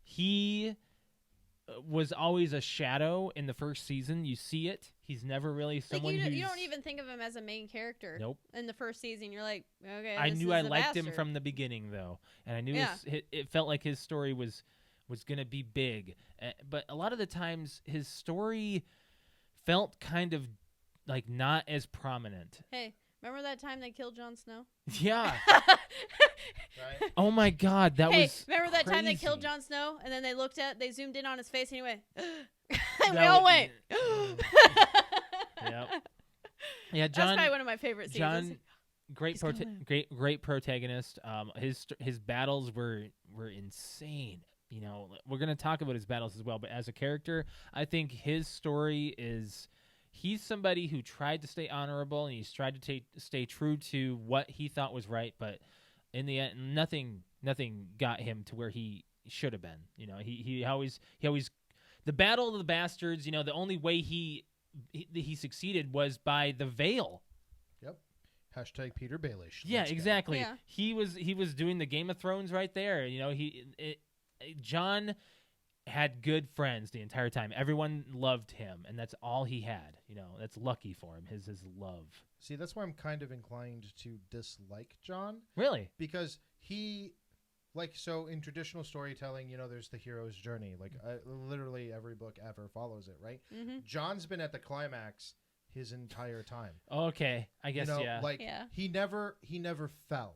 He was always a shadow in the first season. You see it. He's never really someone like who's... You don't even think of him as a main character. Nope. In the first season, you're like, okay, I this knew is I a liked him bastard. from the beginning, though. And I knew Yeah. it felt like his story was going to be big. But a lot of the times, his story felt kind of like not as prominent. Hey, remember that time they killed Jon Snow? Yeah. Right? Oh my God, that hey, was remember that time they killed crazy. Jon Snow, and then they zoomed in on his face, and he went, and we That all was- went. Yep. Yeah, That's John. probably one of my favorite scenes. John, great, He's gonna live. great protagonist. His battles were insane. You know, we're gonna talk about his battles as well, but as a character, I think his story is. He's somebody who tried to stay honorable and he's tried to stay true to what he thought was right, but in the end, nothing got him to where he should have been. You know, he always the battle of the bastards. You know, the only way he succeeded was by the veil. Yep. Hashtag Peter Baelish. Yeah, Let's go. exactly. Yeah. He was doing the Game of Thrones right there. You know, John had good friends the entire time. Everyone loved him, and that's all he had. You know, that's lucky for him. His love. See, that's why I'm kind of inclined to dislike John, Really? because he, like, so in traditional storytelling, you know, there's the hero's journey. Like, literally every book ever follows it, right? Mm-hmm. John's been at the climax his entire time. Okay, I guess you know, yeah. like Yeah. he never fell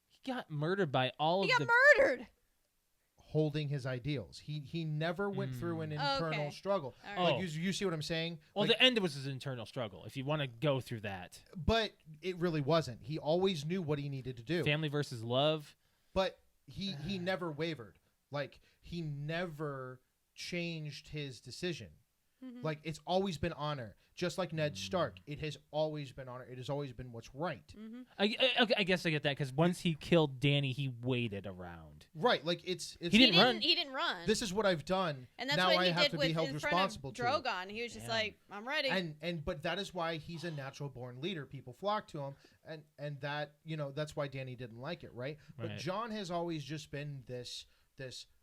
He got murdered by all He of got the. murdered. holding his ideals. He never went through an internal Okay. struggle. All right. Oh. Like you see what I'm saying? Well, Like, the end was his internal struggle. If you want to go through that, but it really wasn't. He always knew what he needed to do. family versus love. But he never wavered. Like, he never changed his decision. Mhm. Like, it's always been honor. Just like Ned Stark, it has always been honor. It has always been what's right. Mhm. I guess I get that because once he killed Danny, he waited around. Right. Like, it's He didn't run. He didn't run. this is what I've done. and that's now what I he have did to with be held in front responsible of to it. Drogon. He was just Yeah. like, I'm ready. But that is why he's a natural born leader. People flock to him, and that, you know, that's why Danny didn't like it, right? But Right. John has always just been this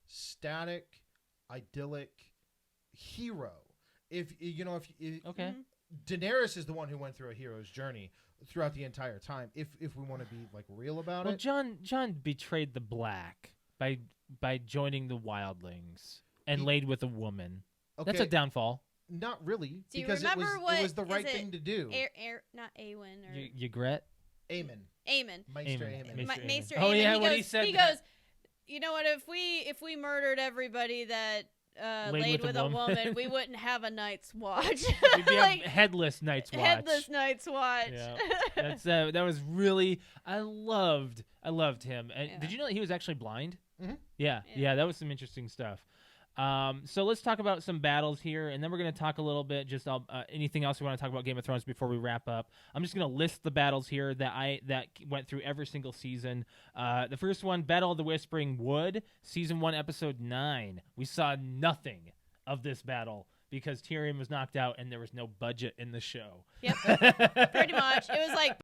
static, idyllic hero. If you know, if Okay. Mhm. Daenerys is the one who went through a hero's journey throughout the entire time. If we want to be like real about Well, it, John betrayed the Black by joining the Wildlings and He- laid with a woman. okay, That's a downfall. not really, Do you because remember what it was the is right it? thing to do. Not Awen or You regret? Aemon, Aemon. Maester Aemon. Aemon. Maester Aemon. Maester Oh, Aemon. yeah, he when goes, he said he that. goes, you know what? If we murdered everybody that Laid laid with with a a woman. woman, we wouldn't have a Night's Watch. We'd be Like, a headless Night's Watch. headless Night's Watch. Yeah. That's that was really I loved him. And Yeah. did you know that he was actually blind? Mhm. Yeah, Yeah. that was some interesting stuff. So let's talk about some battles here, and then we're going to talk a little bit just anything else we want to talk about Game of Thrones before we wrap up. I'm just going to list the battles here that went through every single season. The first one, Battle of the Whispering Wood, Season 1, Episode 9. We saw nothing of this battle because Tyrion was knocked out and there was no budget in the show. Yep. Pretty much. It was like